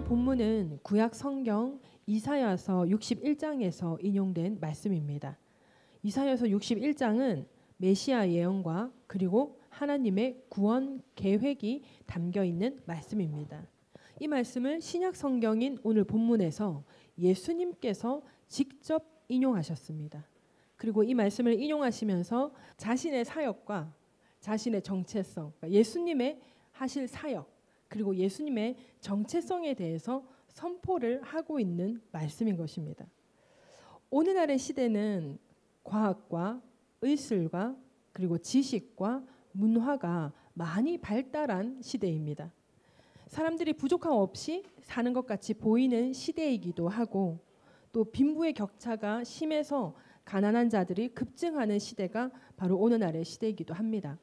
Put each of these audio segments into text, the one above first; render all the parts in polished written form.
오늘 본문은 구약 성경 이사야서 61장에서 인용된 말씀입니다. 이사야서 61장은 메시아 예언과 그리고 하나님의 구원 계획이 담겨 있는 말씀입니다. 이 말씀을 신약 성경인 오늘 본문에서 예수님께서 직접 인용하셨습니다. 그리고 이 말씀을 인용하시면서 자신의 사역과 자신의 정체성, 예수님의 하실 사역 그리고 예수님의 정체성에 대해서 선포를 하고 있는 말씀인 것입니다. 오늘날의 시대는 과학과 의술과 그리고 지식과 문화가 많이 발달한 시대입니다. 사람들이 부족함 없이 사는 것 같이 보이는 시대이기도 하고 또 빈부의 격차가 심해서 가난한 자들이 급증하는 시대가 바로 오늘날의 시대이기도 합니다.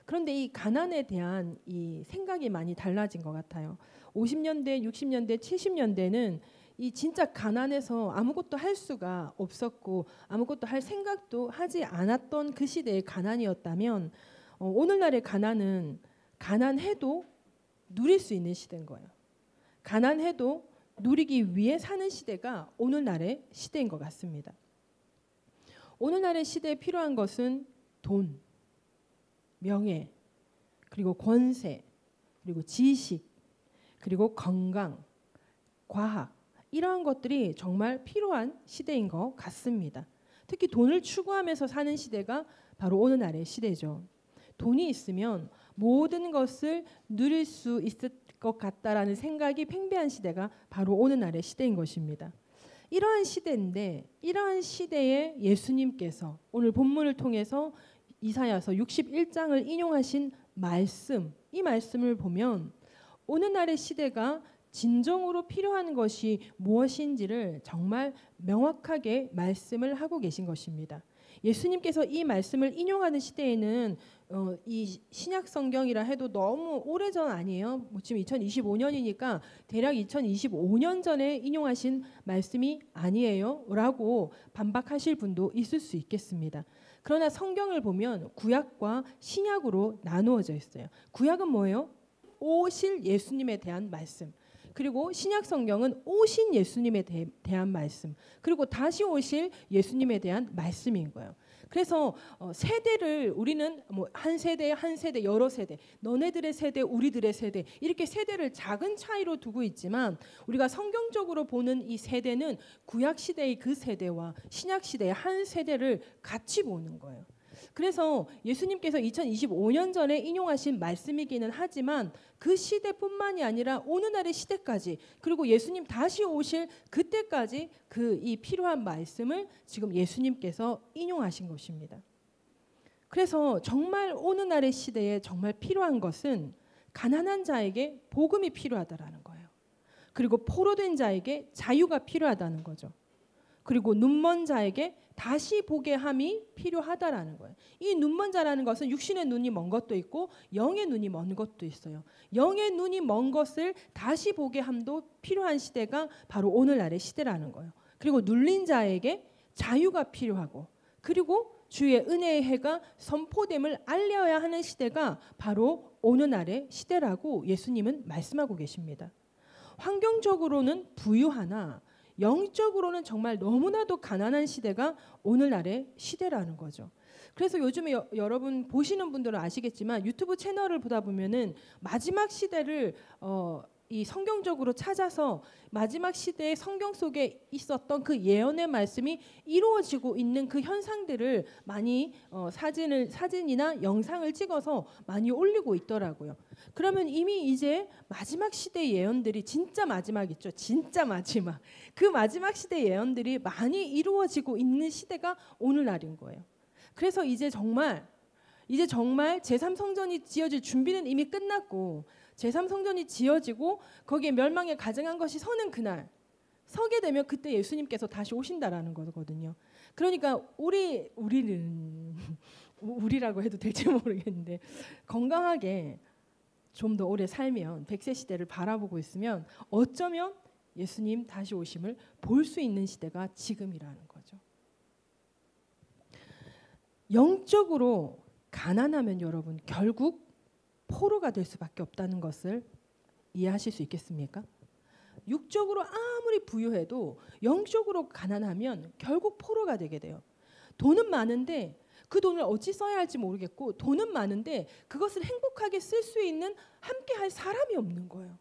그런데 이 가난에 대한 이 생각이 많이 달라진 것 같아요. 50년대, 60년대, 70년대는 이 진짜 가난해서 아무것도 할 수가 없었고 아무것도 할 생각도 하지 않았던 그 시대의 가난이었다면 오늘날의 가난은 가난해도 누릴 수 있는 시대인 거예요. 가난해도 누리기 위해 사는 시대가 오늘날의 시대인 것 같습니다. 오늘날의 시대에 필요한 것은 돈, 명예, 그리고 권세, 그리고 지식, 그리고 건강, 과학 이러한 것들이 정말 필요한 시대인 것 같습니다. 특히 돈을 추구하면서 사는 시대가 바로 오늘날의 시대죠. 돈이 있으면 모든 것을 누릴 수 있을 것 같다라는 생각이 팽배한 시대가 바로 오늘날의 시대인 것입니다. 이러한 시대인데 이러한 시대에 예수님께서 오늘 본문을 통해서 이사야서 61장을 인용하신 말씀, 이 말씀을 보면 오늘날의 시대가 진정으로 필요한 것이 무엇인지를 정말 명확하게 말씀을 하고 계신 것입니다. 예수님께서 이 말씀을 인용하는 시대에는 이 신약 성경이라 해도 너무 오래전 아니에요. 지금 2025년이니까 대략 2025년 전에 인용하신 말씀이 아니에요 라고 반박하실 분도 있을 수 있겠습니다. 그러나 성경을 보면 구약과 신약으로 나누어져 있어요. 구약은 뭐예요? 오실 예수님에 대한 말씀. 그리고 신약 성경은 오신 예수님에 대한 말씀. 그리고 다시 오실 예수님에 대한 말씀인 거예요. 그래서 세대를 우리는 뭐 한 세대, 여러 세대, 너네들의 세대, 우리들의 세대 이렇게 세대를 작은 차이로 두고 있지만 우리가 성경적으로 보는 이 세대는 구약 시대의 그 세대와 신약 시대의 한 세대를 같이 보는 거예요. 그래서 예수님께서 2025년 전에 인용하신 말씀이기는 하지만 그 시대뿐만이 아니라 오늘날의 시대까지 그리고 예수님 다시 오실 그때까지 그 이 필요한 말씀을 지금 예수님께서 인용하신 것입니다. 그래서 정말 오늘날의 시대에 정말 필요한 것은 가난한 자에게 복음이 필요하다라는 거예요. 그리고 포로된 자에게 자유가 필요하다는 거죠. 그리고 눈먼 자에게 다시 보게 함이 필요하다라는 거예요. 이 눈먼 자라는 것은 육신의 눈이 먼 것도 있고 영의 눈이 먼 것도 있어요. 영의 눈이 먼 것을 다시 보게 함도 필요한 시대가 바로 오늘날의 시대라는 거예요. 그리고 눌린 자에게 자유가 필요하고 그리고 주의 은혜의 해가 선포됨을 알려야 하는 시대가 바로 오늘날의 시대라고 예수님은 말씀하고 계십니다. 환경적으로는 부유하나 영적으로는 정말 너무나도 가난한 시대가 오늘날의 시대라는 거죠. 그래서 요즘에 여러분 보시는 분들은 아시겠지만 유튜브 채널을 보다 보면은 마지막 시대를 이 성경적으로 찾아서 마지막 시대의 성경 속에 있었던 그 예언의 말씀이 이루어지고 있는 그 현상들을 많이 사진이나 영상을 찍어서 많이 올리고 있더라고요. 그러면 이미 이제 마지막 시대 예언들이 진짜 마지막 있죠. 진짜 마지막. 그 마지막 시대 예언들이 많이 이루어지고 있는 시대가 오늘날인 거예요. 그래서 이제 정말 제3성전이 지어질 준비는 이미 끝났고 제3성전이 지어지고 거기에 멸망에 가증한 것이 서는 그날 서게 되면 그때 예수님께서 다시 오신다라는 거거든요. 그러니까 우리는 우리라고 해도 될지 모르겠는데 건강하게 좀 더 오래 살면 100세 시대를 바라보고 있으면 어쩌면 예수님 다시 오심을 볼 수 있는 시대가 지금이라는 거죠. 영적으로 가난하면 여러분 결국 포로가 될 수밖에 없다는 것을 이해하실 수 있겠습니까? 육적으로 아무리 부유해도 영적으로 가난하면 결국 포로가 되게 돼요. 돈은 많은데 그 돈을 어찌 써야 할지 모르겠고, 돈은 많은데 그것을 행복하게 쓸 수 있는 함께 할 사람이 없는 거예요.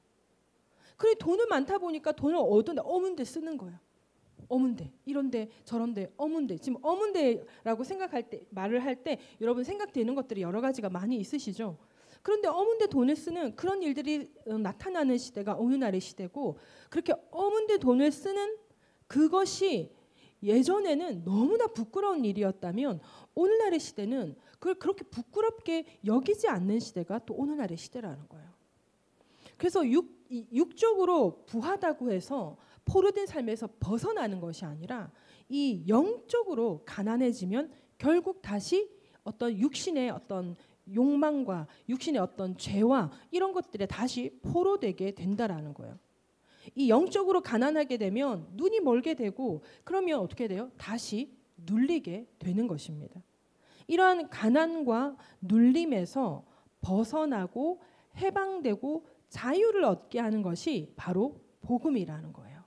그래 돈은 많다 보니까 돈을 어문데 쓰는 거예요. 어문데, 이런데 저런데, 어문데. 지금 어문데라고 생각할 때, 말을 할 때 여러분 생각되는 것들이 여러 가지가 많이 있으시죠. 그런데 어문데 돈을 쓰는 그런 일들이 나타나는 시대가 오늘날의 시대고, 그렇게 어문데 돈을 쓰는 그것이 예전에는 너무나 부끄러운 일이었다면 오늘날의 시대는 그걸 그렇게 부끄럽게 여기지 않는 시대가 또 오늘날의 시대라는 거예요. 그래서 육적으로 부하다고 해서 포로된 삶에서 벗어나는 것이 아니라 이 영적으로 가난해지면 결국 다시 어떤 육신의 어떤 욕망과 육신의 어떤 죄와 이런 것들에 다시 포로되게 된다라는 거예요. 이 영적으로 가난하게 되면 눈이 멀게 되고, 그러면 어떻게 돼요? 다시 눌리게 되는 것입니다. 이러한 가난과 눌림에서 벗어나고 해방되고 자유를 얻게 하는 것이 바로 복음이라는 거예요.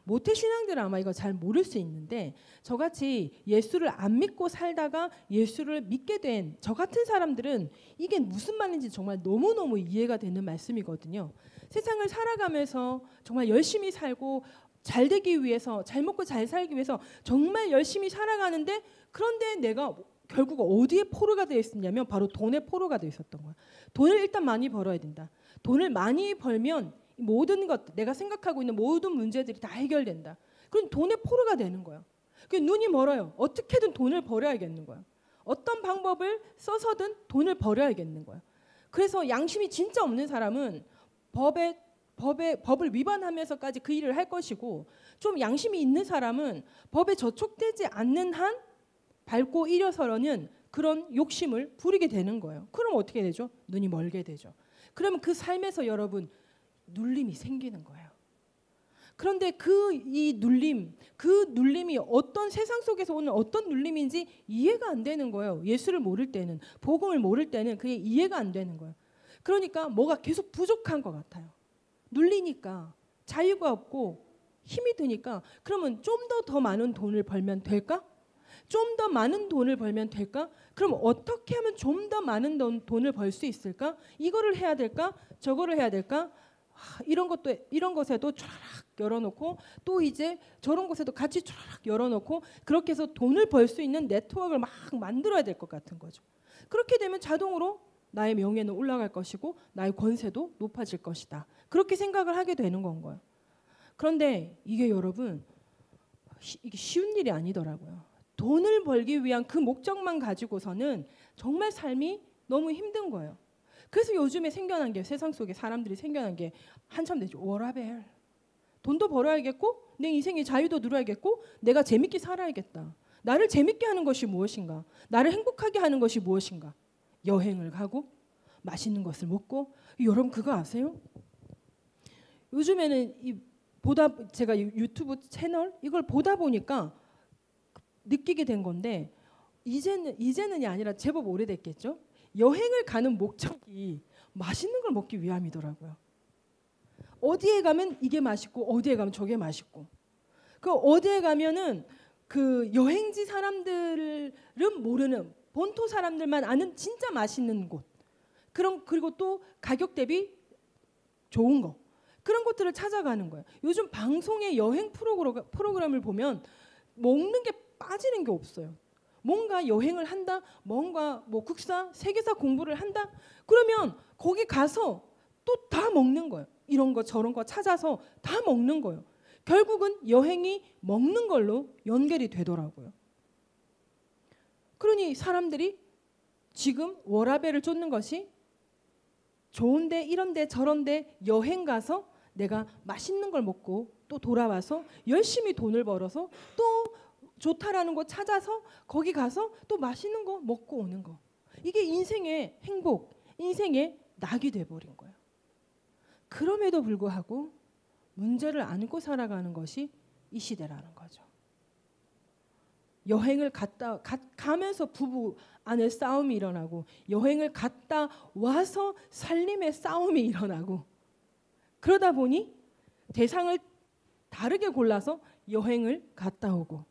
모태신앙들은 아마 이거 잘 모를 수 있는데, 저같이 예수를 안 믿고 살다가 예수를 믿게 된 저 같은 사람들은 이게 무슨 말인지 정말 너무너무 이해가 되는 말씀이거든요. 세상을 살아가면서 정말 열심히 살고 잘 되기 위해서, 잘 먹고 잘 살기 위해서 정말 열심히 살아가는데, 그런데 내가 결국 어디에 포로가 되어 있었냐면 바로 돈에 포로가 되어 있었던 거야. 돈을 일단 많이 벌어야 된다. 돈을 많이 벌면 모든 것, 내가 생각하고 있는 모든 문제들이 다 해결된다. 그럼 돈에 포로가 되는 거야. 눈이 멀어요. 어떻게든 돈을 벌어야겠는 거야. 어떤 방법을 써서든 돈을 벌어야겠는 거야. 그래서 양심이 진짜 없는 사람은 법을 위반하면서까지 그 일을 할 것이고, 좀 양심이 있는 사람은 법에 저촉되지 않는 한 밟고 일어서려는 그런 욕심을 부리게 되는 거예요. 그럼 어떻게 되죠? 눈이 멀게 되죠. 그러면 그 삶에서 여러분 눌림이 생기는 거예요. 그런데 그 눌림이 어떤 세상 속에서 오는 어떤 눌림인지 이해가 안 되는 거예요. 예수를 모를 때는, 복음을 모를 때는 그게 이해가 안 되는 거예요. 그러니까 뭐가 계속 부족한 것 같아요. 눌리니까 자유가 없고 힘이 드니까, 그러면 좀 더 많은 돈을 벌면 될까? 좀 더 많은 돈을 벌면 될까? 그럼 어떻게 하면 좀 더 많은 돈을 벌 수 있을까? 이거를 해야 될까? 저거를 해야 될까? 이런 것에도 촤락 열어놓고, 또 이제 저런 곳에도 같이 촤락 열어놓고, 그렇게 해서 돈을 벌 수 있는 네트워크를 막 만들어야 될 것 같은 거죠. 그렇게 되면 자동으로 나의 명예는 올라갈 것이고 나의 권세도 높아질 것이다. 그렇게 생각을 하게 되는 건 거예요. 그런데 이게 여러분 이게 쉬운 일이 아니더라고요. 돈을 벌기 위한 그 목적만 가지고서는 정말 삶이 너무 힘든 거예요. 그래서 요즘에 생겨난 게, 세상 속에 사람들이 생겨난 게 한참 되죠. 워라벨. 돈도 벌어야겠고 내 인생의 자유도 누려야겠고 내가 재밌게 살아야겠다. 나를 재밌게 하는 것이 무엇인가? 나를 행복하게 하는 것이 무엇인가? 여행을 가고 맛있는 것을 먹고. 여러분 그거 아세요? 요즘에는 제가 유튜브 채널 이걸 보다 보니까 느끼게 된 건데, 이제는이 아니라 제법 오래됐겠죠. 여행을 가는 목적이 맛있는 걸 먹기 위함이더라고요. 어디에 가면 이게 맛있고 어디에 가면 저게 맛있고, 그 어디에 가면은 그 여행지 사람들은 모르는, 본토 사람들만 아는 진짜 맛있는 곳, 그리고 또 가격 대비 좋은 거, 그런 것들을 찾아가는 거예요. 요즘 방송의 여행 프로그램을 보면 먹는 게 빠지는 게 없어요. 뭔가 여행을 한다, 뭔가 뭐 국사, 세계사 공부를 한다, 그러면 거기 가서 또 다 먹는 거예요. 이런 거 저런 거 찾아서 다 먹는 거예요. 결국은 여행이 먹는 걸로 연결이 되더라고요. 그러니 사람들이 지금 워라밸을 쫓는 것이 좋은데 이런데 저런데 여행 가서 내가 맛있는 걸 먹고 또 돌아와서 열심히 돈을 벌어서 또 좋다라는 거 찾아서 거기 가서 또 맛있는 거 먹고 오는 거. 이게 인생의 행복, 인생의 낙이 돼버린 거예요. 그럼에도 불구하고 문제를 안고 살아가는 것이 이 시대라는 거죠. 여행을 가면서 부부 안에 싸움이 일어나고, 여행을 갔다 와서 살림의 싸움이 일어나고, 그러다 보니 대상을 다르게 골라서 여행을 갔다 오고.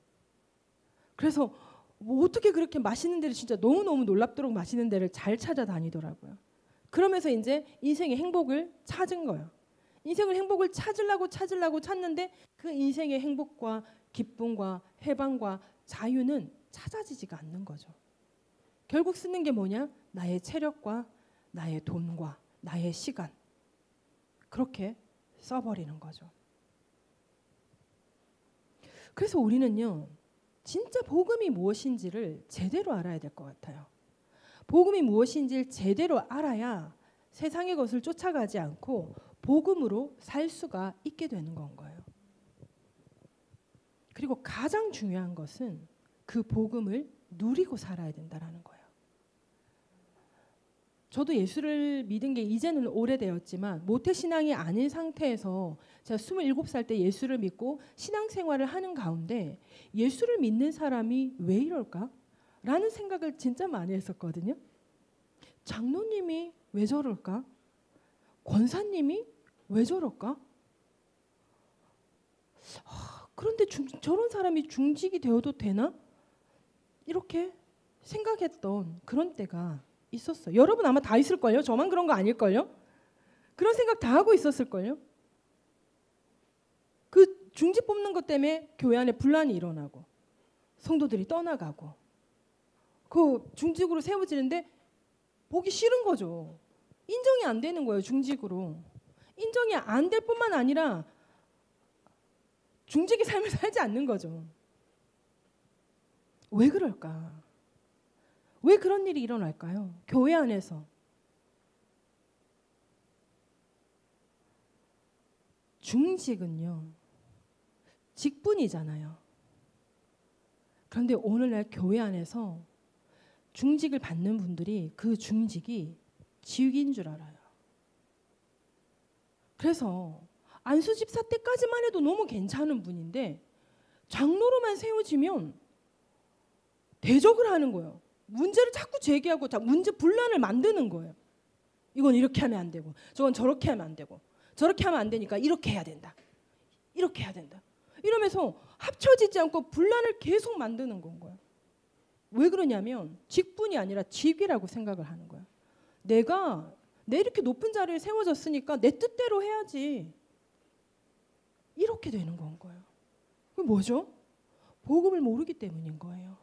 그래서 뭐 어떻게 그렇게 맛있는 데를 진짜 너무너무 놀랍도록 맛있는 데를 잘 찾아다니더라고요. 그러면서 이제 인생의 행복을 찾은 거예요. 인생의 행복을 찾으려고 찾는데 그 인생의 행복과 기쁨과 해방과 자유는 찾아지지가 않는 거죠. 결국 쓰는 게 뭐냐? 나의 체력과 나의 돈과 나의 시간. 그렇게 써버리는 거죠. 그래서 우리는요, 진짜 복음이 무엇인지를 제대로 알아야 될 것 같아요. 복음이 무엇인지를 제대로 알아야 세상의 것을 쫓아가지 않고 복음으로 살 수가 있게 되는 건 거예요. 그리고 가장 중요한 것은 그 복음을 누리고 살아야 된다는 거예요. 저도 예수를 믿은 게 이제는 오래되었지만 모태신앙이 아닌 상태에서 제가 27살 때 예수를 믿고 신앙생활을 하는 가운데 예수를 믿는 사람이 왜 이럴까? 라는 생각을 진짜 많이 했었거든요. 장로님이 왜 저럴까? 권사님이 왜 저럴까? 그런데 저런 사람이 중직이 되어도 되나? 이렇게 생각했던 그런 때가 있었어요. 여러분 아마 다 있을걸요? 저만 그런 거 아닐걸요? 그런 생각 다 하고 있었을걸요? 그 중직 뽑는 것 때문에 교회 안에 분란이 일어나고 성도들이 떠나가고 그 중직으로 세워지는데 보기 싫은 거죠. 인정이 안 되는 거예요. 중직으로. 인정이 안 될 뿐만 아니라 중직의 삶을 살지 않는 거죠. 왜 그럴까? 왜 그런 일이 일어날까요? 교회 안에서. 중직은요, 직분이잖아요. 그런데 오늘날 교회 안에서 중직을 받는 분들이 그 중직이 직인 줄 알아요. 그래서 안수 집사 때까지만 해도 너무 괜찮은 분인데 장로로만 세워지면 대적을 하는 거예요. 문제를 자꾸 제기하고 문제 분란을 만드는 거예요. 이건 이렇게 하면 안 되고 저건 저렇게 하면 안 되고 저렇게 하면 안 되니까 이렇게 해야 된다. 이렇게 해야 된다. 이러면서 합쳐지지 않고 분란을 계속 만드는 건 거예요. 왜 그러냐면 직분이 아니라 직위라고 생각을 하는 거예요. 내 이렇게 높은 자리에 세워졌으니까 내 뜻대로 해야지. 이렇게 되는 건 거예요. 그게 뭐죠? 복음을 모르기 때문인 거예요.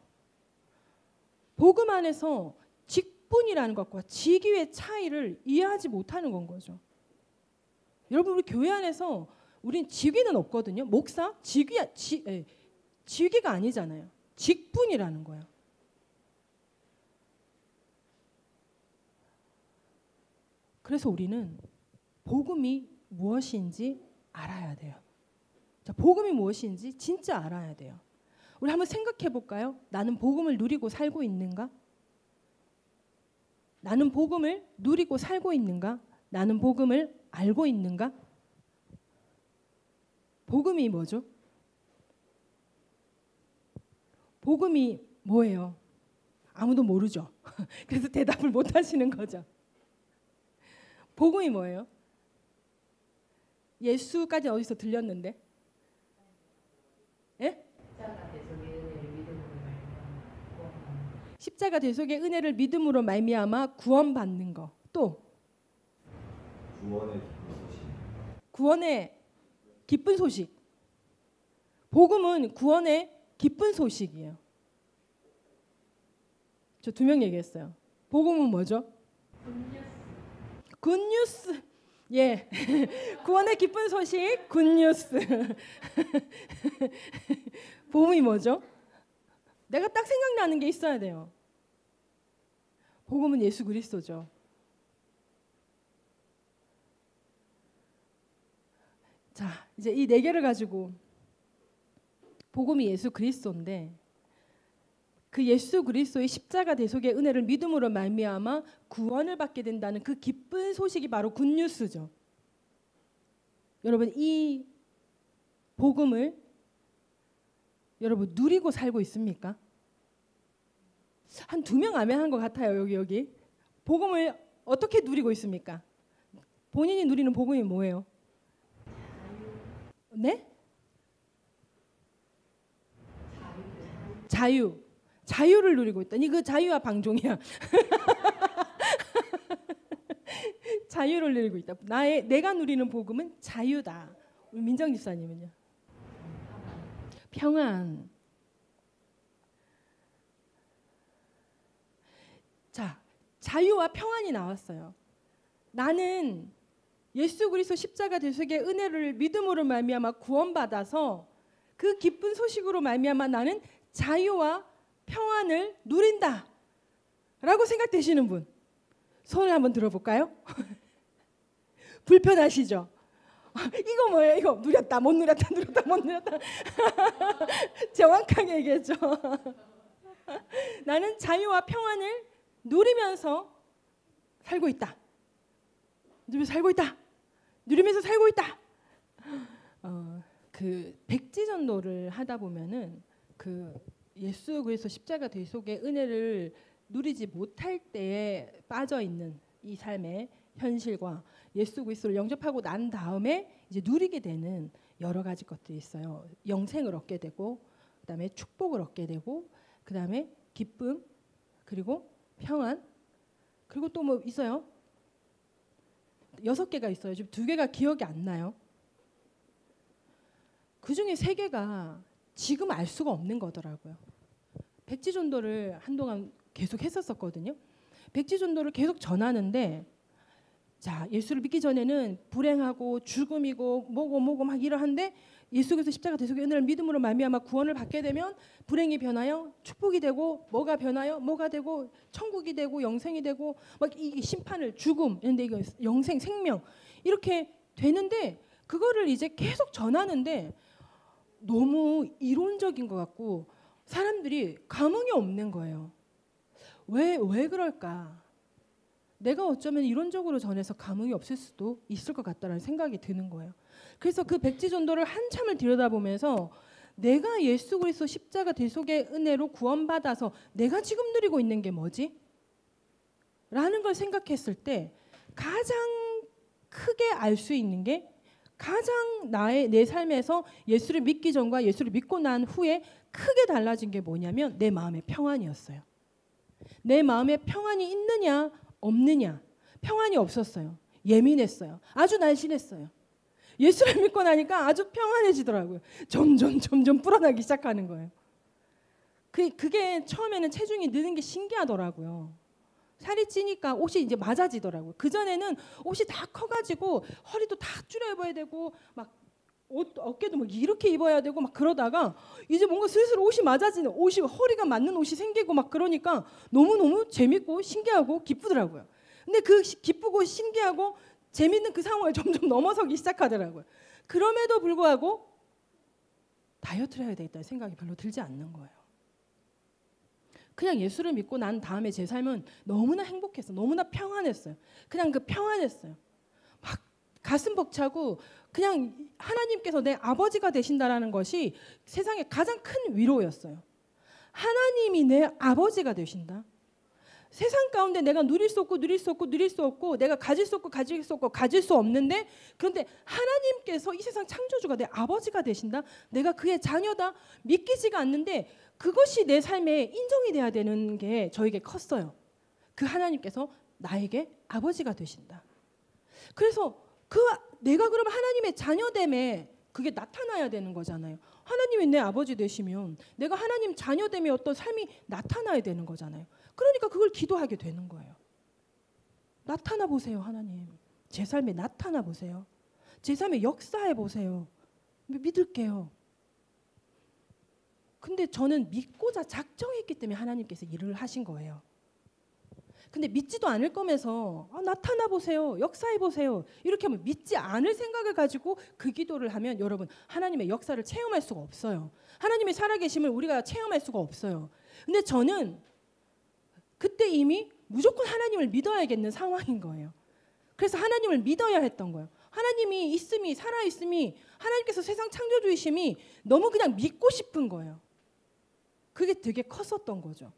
복음 안에서 직분이라는 것과 직위의 차이를 이해하지 못하는 건 거죠. 여러분 우리 교회 안에서 우린 직위는 없거든요. 목사? 직위가 아니잖아요. 직분이라는 거예요. 그래서 우리는 복음이 무엇인지 알아야 돼요. 자, 복음이 무엇인지 진짜 알아야 돼요. 우리 한번 생각해 볼까요? 나는 복음을 누리고 살고 있는가? 나는 복음을 누리고 살고 있는가? 나는 복음을 알고 있는가? 복음이 뭐죠? 복음이 뭐예요? 아무도 모르죠. 그래서 대답을 못 하시는 거죠. 복음이 뭐예요? 예수까지 어디서 들렸는데? 예? 십자가 대속의 은혜를 믿음으로 말미암아 구원받는 거. 또 구원의 기쁜 소식. 복음은 구원의 기쁜 소식이에요. 저 2명 얘기했어요. 복음은 뭐죠? 굿뉴스. 예. 구원의 기쁜 소식, 굿뉴스. 복음이 뭐죠? 내가 딱 생각나는 게 있어야 돼요. 복음은 예수 그리스도죠. 자, 이제 이 4개를 가지고 복음이 예수 그리스도인데 그 예수 그리스도의 십자가 대속의 은혜를 믿음으로 말미암아 구원을 받게 된다는 그 기쁜 소식이 바로 굿뉴스죠. 여러분 이 복음을 여러분 누리고 살고 있습니까? 한 2명 아멘한 것 같아요. 여기 복음을 어떻게 누리고 있습니까? 본인이 누리는 복음이 뭐예요? 네? 자유를 누리고 있다. 이거 자유와 방종이야. 자유를 누리고 있다. 내가 누리는 복음은 자유다. 우리 민정 집사님은요? 평안. 자, 자유와 평안이 나왔어요. 나는 예수 그리스도 십자가 대속의 은혜를 믿음으로 말미암아 구원받아서 그 기쁜 소식으로 말미암아 나는 자유와 평안을 누린다 라고 생각되시는 분 손을 한번 들어볼까요? 불편하시죠? 이거 뭐예요? 이거 누렸다 못 누렸다 누렸다 못 누렸다. 정확하게 얘기했죠. 나는 자유와 평안을 누리면서 살고 있다. 누리면서 살고 있다. 누리면서 살고 있다. 그 백지전도를 하다 보면은 그 예수 그리스도 십자가 대속의 은혜를 누리지 못할 때에 빠져 있는 이 삶의 현실과 예수 그리스도를 영접하고 난 다음에 이제 누리게 되는 여러 가지 것들이 있어요. 영생을 얻게 되고, 그다음에 축복을 얻게 되고, 그다음에 기쁨, 그리고 평안, 그리고 또 뭐 있어요? 6개가 있어요. 지금 2개가 기억이 안 나요. 그 중에 3개가 지금 알 수가 없는 거더라고요. 백지전도를 한동안 계속 했었거든요. 백지전도를 계속 전하는데, 자, 예수를 믿기 전에는 불행하고 죽음이고 뭐고 막 이러한데 예수께서 십자가 대속의 은혜를 믿음으로 말미암아 구원을 받게 되면 불행이 변하여 축복이 되고, 뭐가 변하여 뭐가 되고, 천국이 되고 영생이 되고, 막 이 심판을 죽음 이런데 이거 영생 생명 이렇게 되는데, 그거를 이제 계속 전하는데 너무 이론적인 것 같고 사람들이 감흥이 없는 거예요. 왜 그럴까? 내가 어쩌면 이론적으로 전해서 감흥이 없을 수도 있을 것 같다라는 생각이 드는 거예요. 그래서 그 백지전도를 한참을 들여다보면서 내가 예수 그리스도 십자가 대속의 은혜로 구원받아서 내가 지금 누리고 있는 게 뭐지? 라는 걸 생각했을 때 가장 크게 알 수 있는 게, 가장 내 삶에서 예수를 믿기 전과 예수를 믿고 난 후에 크게 달라진 게 뭐냐면 내 마음의 평안이었어요. 내 마음에 평안이 있느냐 없느냐. 평안이 없었어요. 예민했어요. 아주 날씬했어요. 예수를 믿고 나니까 아주 평안해지더라고요. 점점 불어나기 시작하는 거예요. 그게 처음에는 체중이 느는 게 신기하더라고요. 살이 찌니까 옷이 이제 맞아지더라고요. 그전에는 옷이 다 커가지고 허리도 다 줄여 입어야 되고 막 어깨도 막 이렇게 입어야 되고 막 그러다가 이제 뭔가 슬슬 옷이 맞아지는, 옷이 허리가 맞는 옷이 생기고 막 그러니까 너무너무 재밌고 신기하고 기쁘더라고요. 근데 그 기쁘고 신기하고 재밌는 그 상황을 점점 넘어서기 시작하더라고요. 그럼에도 불구하고 다이어트를 해야 되겠다는 생각이 별로 들지 않는 거예요. 그냥 예수를 믿고 난 다음에 제 삶은 너무나 행복했어요. 너무나 평안했어요. 그냥 그 평안했어요. 막 가슴 벅차고 그냥 하나님께서 내 아버지가 되신다라는 것이 세상에 가장 큰 위로였어요. 하나님이 내 아버지가 되신다. 세상 가운데 내가 누릴 수 없고 내가 가질 수 없고 가질 수 없는데, 그런데 하나님께서 이 세상 창조주가 내 아버지가 되신다. 내가 그의 자녀다. 믿기지가 않는데 그것이 내 삶에 인정이 돼야 되는 게 저에게 컸어요. 그 하나님께서 나에게 아버지가 되신다. 그래서 내가 그럼 하나님의 자녀됨에 그게 나타나야 되는 거잖아요. 하나님이 내 아버지 되시면 내가 하나님 자녀됨의 어떤 삶이 나타나야 되는 거잖아요. 그러니까 그걸 기도하게 되는 거예요. 나타나 보세요, 하나님. 제 삶에 나타나 보세요. 제 삶에 역사해 보세요. 믿을게요. 근데 저는 믿고자 작정했기 때문에 하나님께서 일을 하신 거예요. 근데 믿지도 않을 거면서 나타나 보세요, 역사해 보세요 이렇게 하면 믿지 않을 생각을 가지고 그 기도를 하면 여러분 하나님의 역사를 체험할 수가 없어요. 하나님의 살아계심을 우리가 체험할 수가 없어요. 근데 저는 그때 이미 무조건 하나님을 믿어야겠는 상황인 거예요. 그래서 하나님을 믿어야 했던 거예요. 하나님이 있음이, 살아있음이, 하나님께서 세상 창조주이심이 너무 그냥 믿고 싶은 거예요. 그게 되게 컸었던 거죠.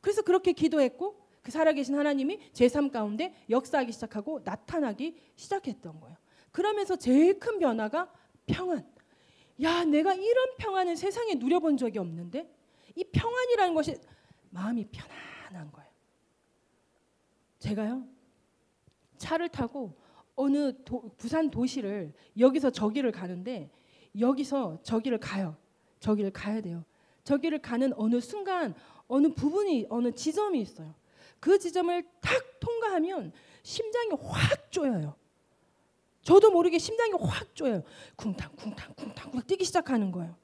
그래서 그렇게 기도했고 그 살아계신 하나님이 제 삶 가운데 역사하기 시작하고 나타나기 시작했던 거예요. 그러면서 제일 큰 변화가 평안. 야, 내가 이런 평안을 세상에 누려본 적이 없는데 이 평안이라는 것이 마음이 편안한 거예요. 제가요 차를 타고 어느 부산 도시를 여기서 저기를 가는데 여기서 저기를 가요. 저기를 가야 돼요. 저기를 가는 어느 순간 어느 부분이 어느 지점이 있어요. 그 지점을 탁 통과하면 심장이 확 쪼여요. 저도 모르게 심장이 확 쪼여요. 쿵탕 쿵탕 쿵탕 쿵탕 뛰기 시작하는 거예요.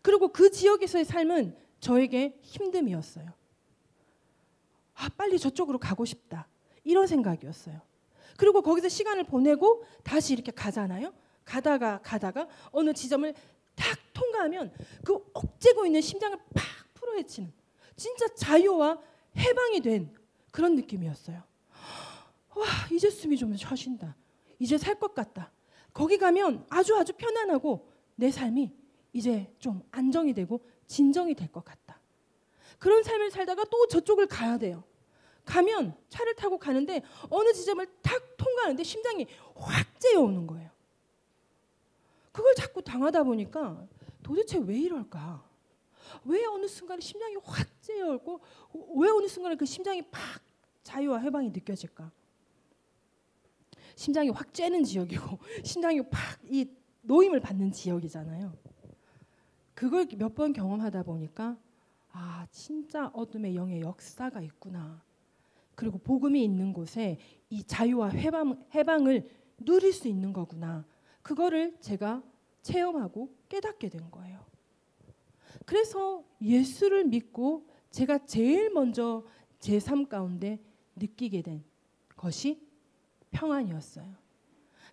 그리고 그 지역에서의 삶은 저에게 힘듦이었어요. 아, 빨리 저쪽으로 가고 싶다. 이런 생각이었어요. 그리고 거기서 시간을 보내고 다시 이렇게 가잖아요. 가다가 어느 지점을 탁 통과하면 그 억제고 있는 심장을 팍 풀어헤치는 진짜 자유와 해방이 된 그런 느낌이었어요. 와, 이제 숨이 좀 쉬어진다. 이제 살 것 같다. 거기 가면 아주 편안하고 내 삶이 이제 좀 안정이 되고 진정이 될 것 같다. 그런 삶을 살다가 또 저쪽을 가야 돼요. 가면 차를 타고 가는데 어느 지점을 탁 통과하는데 심장이 확 째어오는 거예요. 그걸 자꾸 당하다 보니까 도대체 왜 이럴까? 왜 어느 순간에 심장이 확 째어오고 왜 어느 순간에 그 심장이 팍 자유와 해방이 느껴질까? 심장이 확 째는 지역이고 심장이 팍 이 노임을 받는 지역이잖아요. 그걸 몇 번 경험하다 보니까 아, 진짜 어둠의 영의 역사가 있구나. 그리고 복음이 있는 곳에 이 자유와 해방을 누릴 수 있는 거구나. 그거를 제가 체험하고 깨닫게 된 거예요. 그래서 예수를 믿고 제가 제일 먼저 제 삶 가운데 느끼게 된 것이 평안이었어요.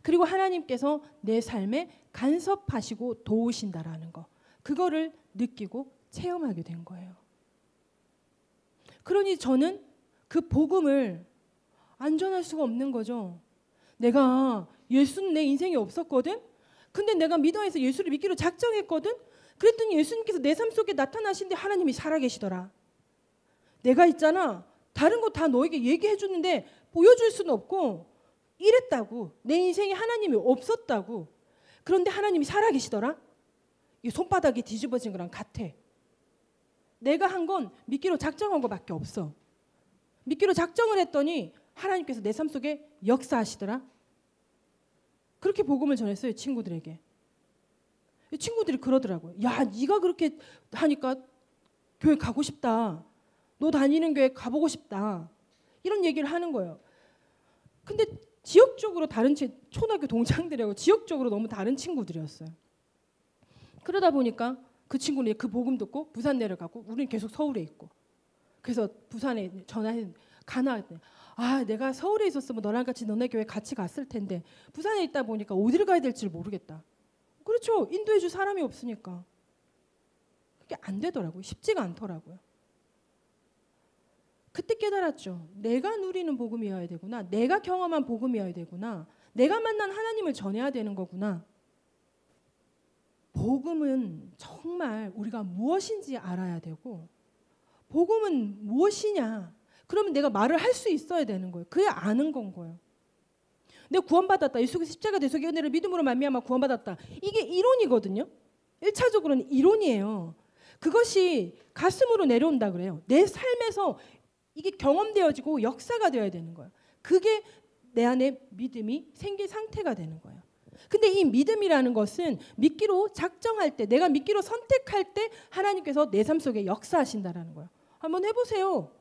그리고 하나님께서 내 삶에 간섭하시고 도우신다라는 거, 그거를 느끼고 체험하게 된 거예요. 그러니 저는 그 복음을 안 전할 수가 없는 거죠. 내가 예수는 내 인생에 없었거든. 근데 내가 믿어해서 예수를 믿기로 작정했거든. 그랬더니 예수님께서 내 삶 속에 나타나신데 하나님이 살아계시더라. 내가 있잖아, 다른 거 다 너에게 얘기해 주는데 보여줄 수는 없고 이랬다고. 내 인생에 하나님이 없었다고. 그런데 하나님이 살아계시더라. 이 손바닥이 뒤집어진 거랑 같아. 내가 한 건 믿기로 작정한 것밖에 없어. 믿기로 작정을 했더니 하나님께서 내 삶 속에 역사하시더라. 그렇게 복음을 전했어요, 친구들에게. 친구들이 그러더라고요. 야, 네가 그렇게 하니까 교회 가고 싶다. 너 다니는 교회 가보고 싶다. 이런 얘기를 하는 거예요. 근데 지역적으로 다른 초등학교 동창들하고 지역적으로 너무 다른 친구들이었어요. 그러다 보니까 그 친구는 그 복음 듣고 부산 내려가고 우리는 계속 서울에 있고. 그래서 부산에 전화해 가나. 아, 내가 서울에 있었으면 너랑 같이 너네 교회 같이 갔을 텐데 부산에 있다 보니까 어디를 가야 될지 모르겠다. 그렇죠. 인도해 줄 사람이 없으니까. 그게 안 되더라고요. 쉽지가 않더라고요. 그때 깨달았죠. 내가 누리는 복음이어야 되구나. 내가 경험한 복음이어야 되구나. 내가 만난 하나님을 전해야 되는 거구나. 복음은 정말 우리가 무엇인지 알아야 되고, 복음은 무엇이냐? 그러면 내가 말을 할 수 있어야 되는 거예요. 그게 아는 건 거예요. 내가 구원받았다. 예수께서 십자가 대속의 은혜를 믿음으로 말미암아 구원받았다. 이게 이론이거든요. 1차적으로는 이론이에요. 그것이 가슴으로 내려온다 그래요. 내 삶에서 이게 경험되어지고 역사가 되어야 되는 거예요. 그게 내 안에 믿음이 생긴 상태가 되는 거예요. 근데 이 믿음이라는 것은 믿기로 작정할 때, 내가 믿기로 선택할 때 하나님께서 내 삶 속에 역사하신다라는 거예요. 한번 해보세요.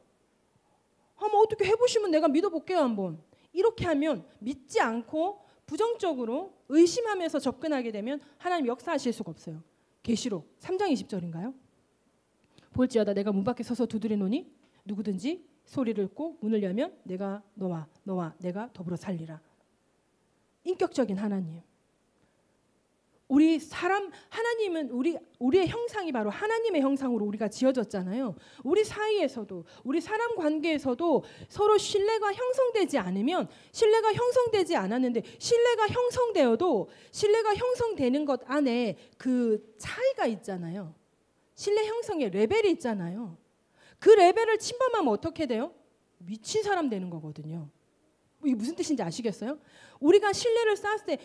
한번 어떻게 해보시면 내가 믿어볼게요. 한번. 이렇게 하면 믿지 않고 부정적으로 의심하면서 접근하게 되면 하나님 역사하실 수가 없어요. 계시록 3장 20절인가요? 볼지어다 내가 문 밖에 서서 두드리노니 누구든지 소리를 듣고 문을 열면 내가 너와 내가 더불어 살리라. 인격적인 하나님. 우리 사람, 하나님은 우리의 형상이 바로 하나님의 형상으로 우리가 지어졌잖아요. 우리 사이에서도, 우리 사람 관계에서도 서로 신뢰가 형성되지 않으면, 신뢰가 형성되지 않았는데 신뢰가 형성되어도 신뢰가 형성되는 것 안에 그 차이가 있잖아요. 신뢰 형성의 레벨이 있잖아요. 그 레벨을 침범하면 어떻게 돼요? 미친 사람 되는 거거든요. 이게 무슨 뜻인지 아시겠어요? 우리가 신뢰를 쌓았을 때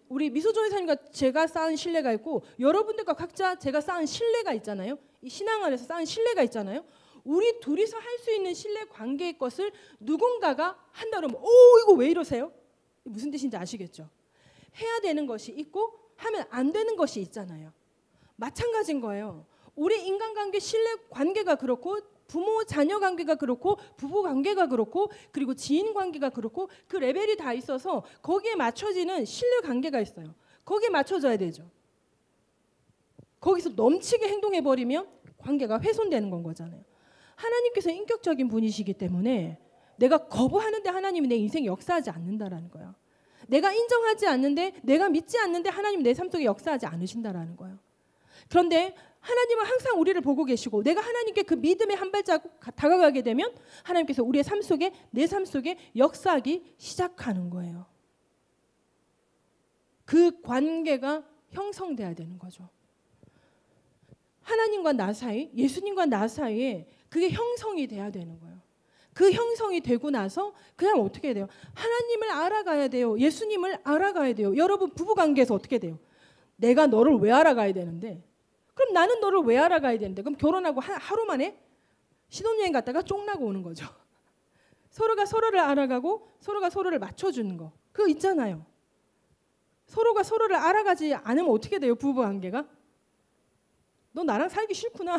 우리 미소조 회사님과 제가 쌓은 신뢰가 있고 여러분들과 각자 제가 쌓은 신뢰가 있잖아요. 이 신앙 안에서 쌓은 신뢰가 있잖아요. 우리 둘이서 할 수 있는 신뢰 관계의 것을 누군가가 한다 그러면 이거 왜 이러세요? 무슨 뜻인지 아시겠죠? 해야 되는 것이 있고 하면 안 되는 것이 있잖아요. 마찬가지인 거예요. 우리 인간관계 신뢰 관계가 그렇고 부모 자녀 관계가 그렇고 부부 관계가 그렇고 그리고 지인 관계가 그렇고 그 레벨이 다 있어서 거기에 맞춰지는 신뢰 관계가 있어요. 거기에 맞춰져야 되죠. 거기서 넘치게 행동해버리면 관계가 훼손되는 건 거잖아요. 하나님께서 인격적인 분이시기 때문에 내가 거부하는데 하나님이 내 인생에 역사하지 않는다라는 거예요. 내가 인정하지 않는데 내가 믿지 않는데 하나님 내 삶 속에 역사하지 않으신다라는 거예요. 그런데 하나님은 항상 우리를 보고 계시고 내가 하나님께 그 믿음의 한 발자국 다가가게 되면 하나님께서 우리의 삶 속에 내 삶 속에 역사하기 시작하는 거예요. 그 관계가 형성돼야 되는 거죠. 하나님과 나 사이, 예수님과 나 사이에 그게 형성이 돼야 되는 거예요. 그 형성이 되고 나서 그냥 어떻게 돼요? 하나님을 알아가야 돼요. 예수님을 알아가야 돼요. 여러분 부부관계에서 어떻게 돼요? 내가 너를 왜 알아가야 되는데 그럼 나는 너를 왜 알아가야 되는데 그럼 결혼하고 하루 만에 신혼여행 갔다가 쫑나고 오는 거죠. 서로가 서로를 알아가고 서로가 서로를 맞춰주는 거 그거 있잖아요. 서로가 서로를 알아가지 않으면 어떻게 돼요? 부부관계가? 너 나랑 살기 싫구나.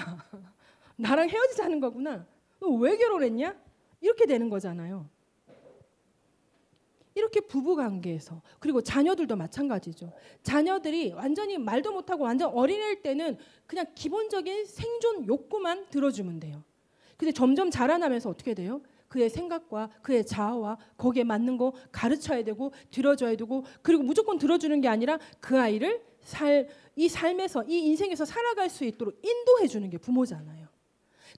나랑 헤어지자는 거구나. 너 왜 결혼했냐? 이렇게 되는 거잖아요. 이렇게 부부관계에서 그리고 자녀들도 마찬가지죠. 자녀들이 완전히 말도 못하고 완전 어린애일 때는 그냥 기본적인 생존 욕구만 들어주면 돼요. 근데 점점 자라나면서 어떻게 돼요? 그의 생각과 그의 자아와 거기에 맞는 거 가르쳐야 되고 들어줘야 되고 그리고 무조건 들어주는 게 아니라 그 아이를 이 삶에서 이 인생에서 살아갈 수 있도록 인도해 주는 게 부모잖아요.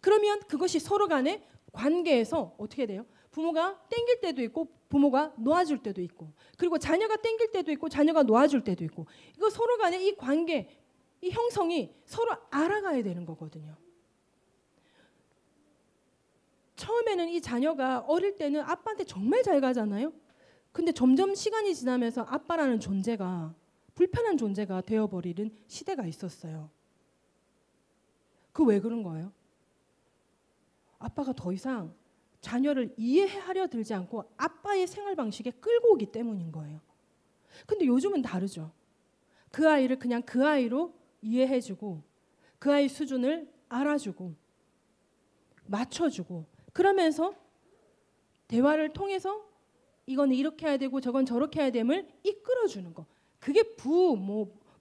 그러면 그것이 서로 간의 관계에서 어떻게 돼요? 부모가 땡길 때도 있고 부모가 놓아줄 때도 있고 그리고 자녀가 땡길 때도 있고 자녀가 놓아줄 때도 있고 이거 서로 간의 이 관계 이 형성이 서로 알아가야 되는 거거든요. 처음에는 이 자녀가 어릴 때는 아빠한테 정말 잘 가잖아요. 근데 점점 시간이 지나면서 아빠라는 존재가 불편한 존재가 되어버리는 시대가 있었어요. 그 왜 그런 거예요? 아빠가 더 이상 자녀를 이해하려 들지 않고 아빠의 생활 방식에 끌고 오기 때문인 거예요. 근데 요즘은 다르죠. 그 아이를 그냥 그 아이로 이해해주고 그 아이 수준을 알아주고 맞춰주고 그러면서 대화를 통해서 이건 이렇게 해야 되고 저건 저렇게 해야 됨을 이끌어주는 거. 그게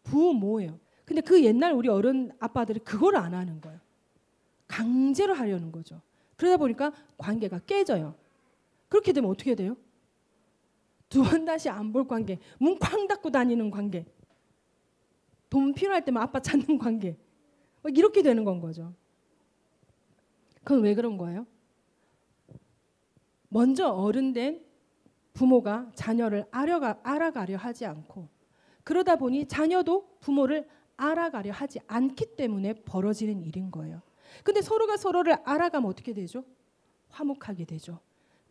부모예요. 근데 그 옛날 우리 어른 아빠들이 그걸 안 하는 거예요. 강제로 하려는 거죠. 그러다 보니까 관계가 깨져요. 그렇게 되면 어떻게 돼요? 두 번 다시 안 볼 관계, 문 쾅 닫고 다니는 관계, 돈 필요할 때만 아빠 찾는 관계, 이렇게 되는 건 거죠. 그건 왜 그런 거예요? 먼저 어른된 부모가 자녀를 알아가려 하지 않고 그러다 보니 자녀도 부모를 알아가려 하지 않기 때문에 벌어지는 일인 거예요. 근데 서로가 서로를 알아가면 어떻게 되죠? 화목하게 되죠.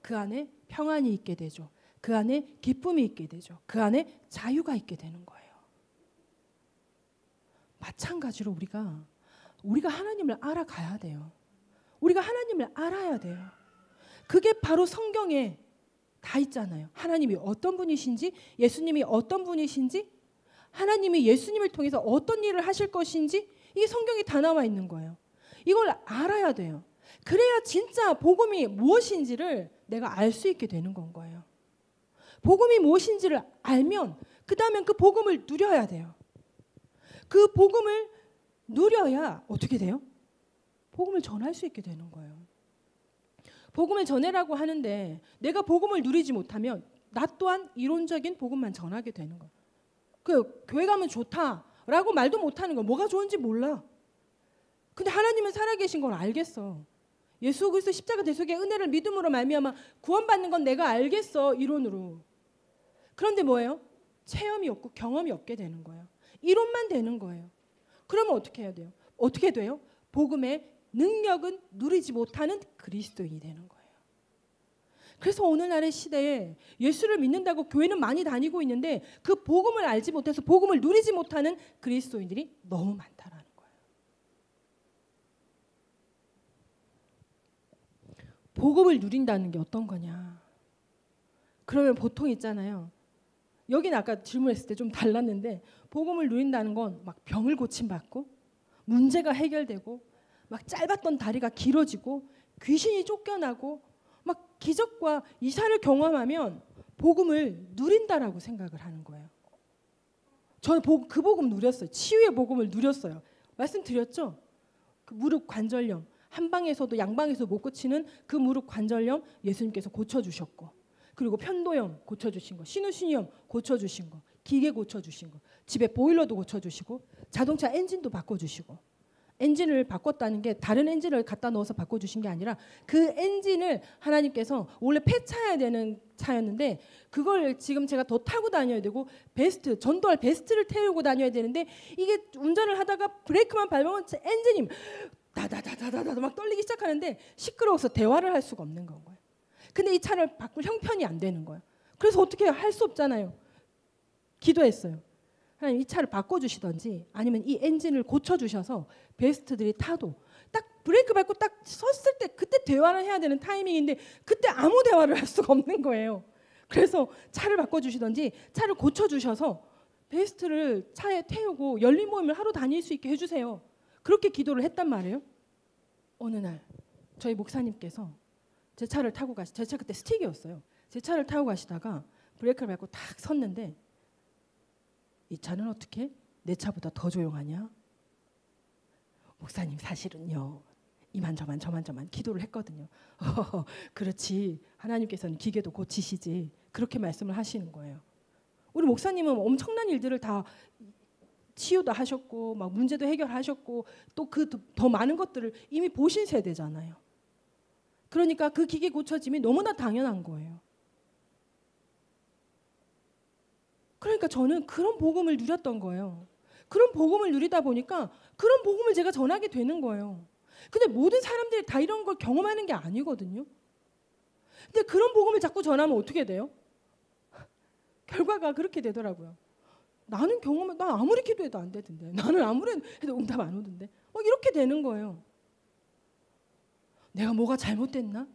그 안에 평안이 있게 되죠. 그 안에 기쁨이 있게 되죠. 그 안에 자유가 있게 되는 거예요. 마찬가지로 우리가 하나님을 알아가야 돼요. 우리가 하나님을 알아야 돼요. 그게 바로 성경에 다 있잖아요. 하나님이 어떤 분이신지, 예수님이 어떤 분이신지, 하나님이 예수님을 통해서 어떤 일을 하실 것인지 이게 성경에 다 나와 있는 거예요. 이걸 알아야 돼요. 그래야 진짜 복음이 무엇인지를 내가 알 수 있게 되는 건 거예요. 복음이 무엇인지를 알면 그 다음엔 그 복음을 누려야 돼요. 그 복음을 누려야 어떻게 돼요? 복음을 전할 수 있게 되는 거예요. 복음을 전해라고 하는데 내가 복음을 누리지 못하면 나 또한 이론적인 복음만 전하게 되는 거예요. 그 교회 가면 좋다라고 말도 못하는 거예요. 뭐가 좋은지 몰라. 근데 하나님은 살아계신 걸 알겠어. 예수 그리스도 십자가 대속의 은혜를 믿음으로 말미암아 구원받는 건 내가 알겠어. 이론으로. 그런데 뭐예요? 체험이 없고 경험이 없게 되는 거예요. 이론만 되는 거예요. 그러면 어떻게 해야 돼요? 어떻게 돼요? 복음의 능력은 누리지 못하는 그리스도인이 되는 거예요. 그래서 오늘날의 시대에 예수를 믿는다고 교회는 많이 다니고 있는데 그 복음을 알지 못해서 복음을 누리지 못하는 그리스도인들이 너무 많다라는 거예요. 복음을 누린다는 게 어떤 거냐? 그러면 보통 있잖아요. 여기는 아까 질문했을 때 좀 달랐는데 복음을 누린다는 건 막 병을 고침받고 문제가 해결되고 막 짧았던 다리가 길어지고 귀신이 쫓겨나고 막 기적과 이사를 경험하면 복음을 누린다라고 생각을 하는 거예요. 저는 그 복음 누렸어요. 치유의 복음을 누렸어요. 말씀드렸죠? 그 무릎 관절염 한방에서도 양방에서 못 고치는 그 무릎 관절염 예수님께서 고쳐주셨고, 그리고 편도염 고쳐주신 거, 신우신염 고쳐주신 거, 기계 고쳐주신 거, 집에 보일러도 고쳐주시고 자동차 엔진도 바꿔주시고, 엔진을 바꿨다는 게 다른 엔진을 갖다 넣어서 바꿔주신 게 아니라 그 엔진을 하나님께서 원래 폐차해야 되는 차였는데 그걸 지금 제가 더 타고 다녀야 되고 베스트, 전도할 베스트를 태우고 다녀야 되는데 이게 운전을 하다가 브레이크만 밟으면 엔진이 다다다다다다 막 떨리기 시작하는데 시끄러워서 대화를 할 수가 없는 거예요. 근데 이 차를 바꿀 형편이 안 되는 거예요. 그래서 어떻게 할 수 없잖아요. 기도했어요. 하나님 이 차를 바꿔주시던지 아니면 이 엔진을 고쳐주셔서 베스트들이 타도 딱 브레이크 밟고 딱 섰을 때 그때 대화를 해야 되는 타이밍인데 그때 아무 대화를 할 수가 없는 거예요. 그래서 차를 바꿔주시던지 차를 고쳐주셔서 베스트를 차에 태우고 열린 모임을 하러 다닐 수 있게 해주세요. 그렇게 기도를 했단 말이에요. 어느 날 저희 목사님께서 제 차를 타고 제 차 그때 스틱이었어요. 제 차를 타고 가시다가 브레이크를 밟고 딱 섰는데 이 차는 어떻게 내 차보다 더 조용하냐? 목사님 사실은요 이만저만 저만저만 기도를 했거든요. 그렇지 하나님께서는 기계도 고치시지 그렇게 말씀을 하시는 거예요. 우리 목사님은 엄청난 일들을 다 치유도 하셨고 막 문제도 해결하셨고 또 그 더 많은 것들을 이미 보신 세대잖아요. 그러니까 그 기계 고쳐짐이 너무나 당연한 거예요. 그러니까 저는 그런 복음을 누렸던 거예요. 그런 복음을 누리다 보니까 그런 복음을 제가 전하게 되는 거예요. 근데 모든 사람들이 다 이런 걸 경험하는 게 아니거든요. 근데 그런 복음을 자꾸 전하면 어떻게 돼요? 결과가 그렇게 되더라고요. 나는 나 아무리 기도해도 안 되던데. 나는 아무리 해도 응답 안 오던데. 이렇게 되는 거예요. 내가 뭐가 잘못됐나?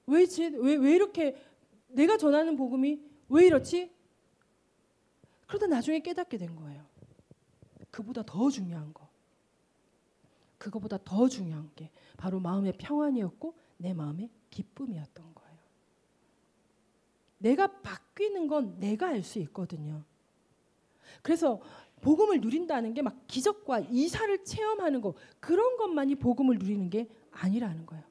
왜 이렇게 내가 전하는 복음이 왜 이렇지? 그러다 나중에 깨닫게 된 거예요. 그보다 더 중요한 거. 그거보다 더 중요한 게 바로 마음의 평안이었고 내 마음의 기쁨이었던 거예요. 내가 바뀌는 건 내가 알 수 있거든요. 그래서 복음을 누린다는 게 막 기적과 이사를 체험하는 거 그런 것만이 복음을 누리는 게 아니라는 거예요.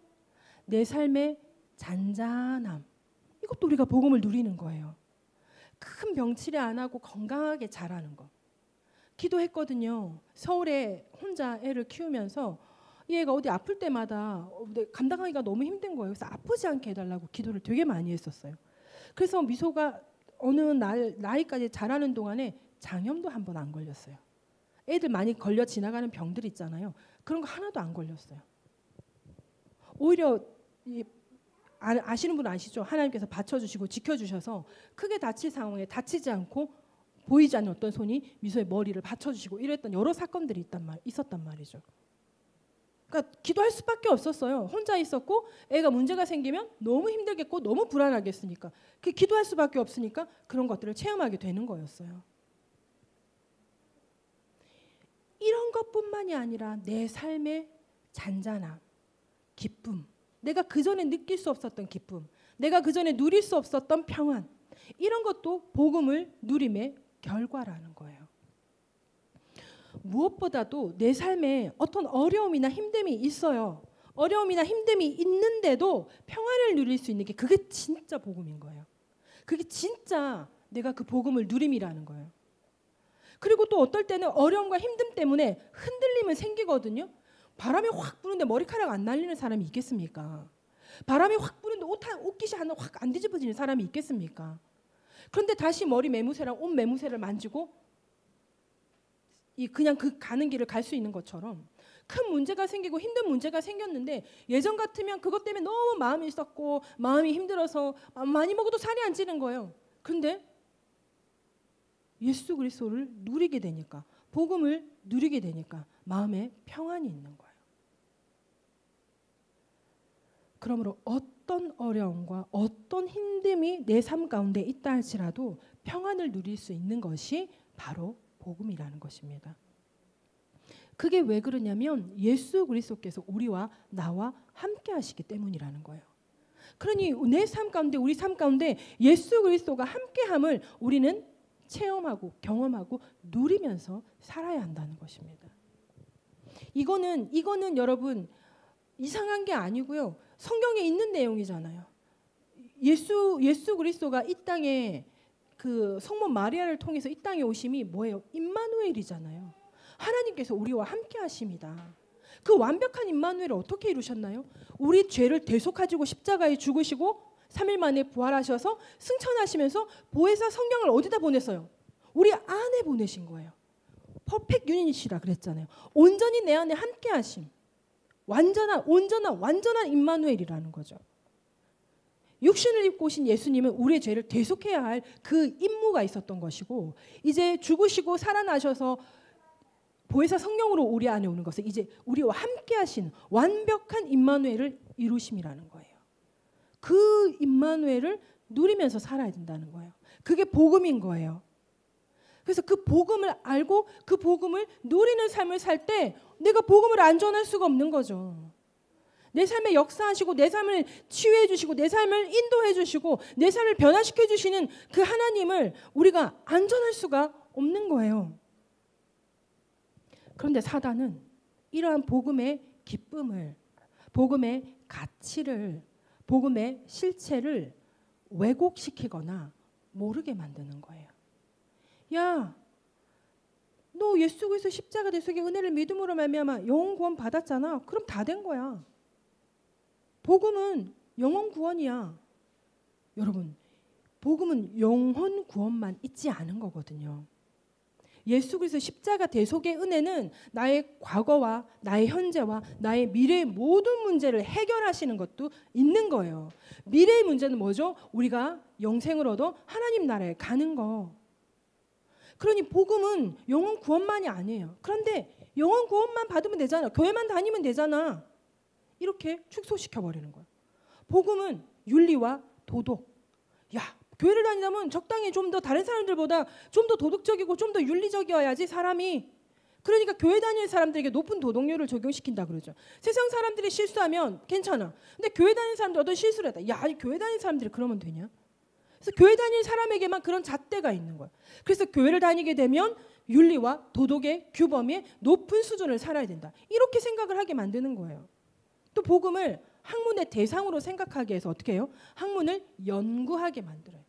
내 삶의 잔잔함 이것도 우리가 복음을 누리는 거예요. 큰 병치레 안 하고 건강하게 자라는 거. 기도했거든요. 서울에 혼자 애를 키우면서 이 애가 어디 아플 때마다 감당하기가 너무 힘든 거예요. 그래서 아프지 않게 해달라고 기도를 되게 많이 했었어요. 그래서 미소가 어느 나이까지 자라는 동안에 장염도 한 번 안 걸렸어요. 애들 많이 걸려 지나가는 병들 있잖아요. 그런 거 하나도 안 걸렸어요. 오히려 아시는 분 아시죠? 하나님께서 받쳐주시고 지켜주셔서 크게 다칠 상황에 다치지 않고 보이지 않는 어떤 손이 미소의 머리를 받쳐주시고 이랬던 여러 사건들이 있었단 말이죠. 그러니까 기도할 수밖에 없었어요. 혼자 있었고 애가 문제가 생기면 너무 힘들겠고 너무 불안하겠으니까 기도할 수밖에 없으니까 그런 것들을 체험하게 되는 거였어요. 이런 것뿐만이 아니라 내 삶의 잔잔함, 기쁨, 내가 그전에 느낄 수 없었던 기쁨, 내가 그전에 누릴 수 없었던 평안, 이런 것도 복음을 누림의 결과라는 거예요. 무엇보다도 내 삶에 어떤 어려움이나 힘듦이 있어요. 어려움이나 힘듦이 있는데도 평안을 누릴 수 있는 게 그게 진짜 복음인 거예요. 그게 진짜 내가 그 복음을 누림이라는 거예요. 그리고 또 어떨 때는 어려움과 힘듦 때문에 흔들림은 생기거든요. 바람이 확 부는데 머리카락 안 날리는 사람이 있겠습니까? 바람이 확 부는데 옷깃이 하나 확 안 뒤집어지는 사람이 있겠습니까? 그런데 다시 머리 매무새랑 옷 매무새를 만지고 그냥 그 가는 길을 갈 수 있는 것처럼 큰 문제가 생기고 힘든 문제가 생겼는데 예전 같으면 그것 때문에 너무 마음이 썩고 마음이 힘들어서 많이 먹어도 살이 안 찌는 거예요. 그런데 예수 그리스도를 누리게 되니까, 복음을 누리게 되니까 마음에 평안이 있는 거예요. 그러므로 어떤 어려움과 어떤 힘듦이 내 삶 가운데 있다 할지라도 평안을 누릴 수 있는 것이 바로 복음이라는 것입니다. 그게 왜 그러냐면 예수 그리스도께서 우리와 나와 함께 하시기 때문이라는 거예요. 그러니 내 삶 가운데, 우리 삶 가운데 예수 그리스도가 함께함을 우리는 체험하고 경험하고 누리면서 살아야 한다는 것입니다. 이거는 여러분 이상한 게 아니고요. 성경에 있는 내용이잖아요. 예수 그리스도가 이 땅에 그 성모 마리아를 통해서 이 땅에 오심이 뭐예요? 임마누엘이잖아요. 하나님께서 우리와 함께 하십니다. 그 완벽한 임마누엘을 어떻게 이루셨나요? 우리 죄를 대속하시고 십자가에 죽으시고 3일 만에 부활하셔서 승천하시면서 보혜사 성령을 어디다 보냈어요? 우리 안에 보내신 거예요. 퍼펙트 유닛이라 그랬잖아요. 온전히 내 안에 함께 하심. 온전한 임마누엘이라는 거죠. 육신을 입고 오신 예수님은 우리의 죄를 대속해야 할 그 임무가 있었던 것이고, 이제 죽으시고 살아나셔서 보혜사 성령으로 우리 안에 오는 것은 이제 우리와 함께 하신 완벽한 임마누엘을 이루심이라는 거예요. 그 임마누엘을 누리면서 살아야 된다는 거예요. 그게 복음인 거예요. 그래서 그 복음을 알고 그 복음을 누리는 삶을 살 때 내가 복음을 안 전할 수가 없는 거죠. 내 삶에 역사하시고 내 삶을 치유해 주시고 내 삶을 인도해 주시고 내 삶을 변화시켜 주시는 그 하나님을 우리가 안 전할 수가 없는 거예요. 그런데 사단은 이러한 복음의 기쁨을, 복음의 가치를, 복음의 실체를 왜곡시키거나 모르게 만드는 거예요. 야, 너 예수 그리스도 십자가 대속의 은혜를 믿음으로 말미암아 영혼 구원 받았잖아. 그럼 다 된 거야. 복음은 영혼 구원이야. 여러분, 복음은 영혼 구원만 있지 않은 거거든요. 예수 그리스도 십자가 대속의 은혜는 나의 과거와 나의 현재와 나의 미래의 모든 문제를 해결하시는 것도 있는 거예요. 미래의 문제는 뭐죠? 우리가 영생을 얻어 하나님 나라에 가는 거. 그러니 복음은 영혼 구원만이 아니에요. 그런데 영혼 구원만 받으면 되잖아. 교회만 다니면 되잖아. 이렇게 축소시켜버리는 거예요. 복음은 윤리와 도덕. 야, 교회를 다니려면 적당히 좀 더 다른 사람들보다 좀 더 도덕적이고 좀 더 윤리적이어야지 사람이. 그러니까 교회 다니는 사람들에게 높은 도덕률을 적용시킨다 그러죠. 세상 사람들이 실수하면 괜찮아. 근데 교회 다니는 사람들 어떤 실수를 했다. 야, 교회 다니는 사람들이 그러면 되냐? 그래서 교회 다니는 사람에게만 그런 잣대가 있는 거야. 그래서 교회를 다니게 되면 윤리와 도덕의 규범의 높은 수준을 살아야 된다. 이렇게 생각을 하게 만드는 거예요. 또 복음을 학문의 대상으로 생각하게 해서 어떻게 해요? 학문을 연구하게 만들어요.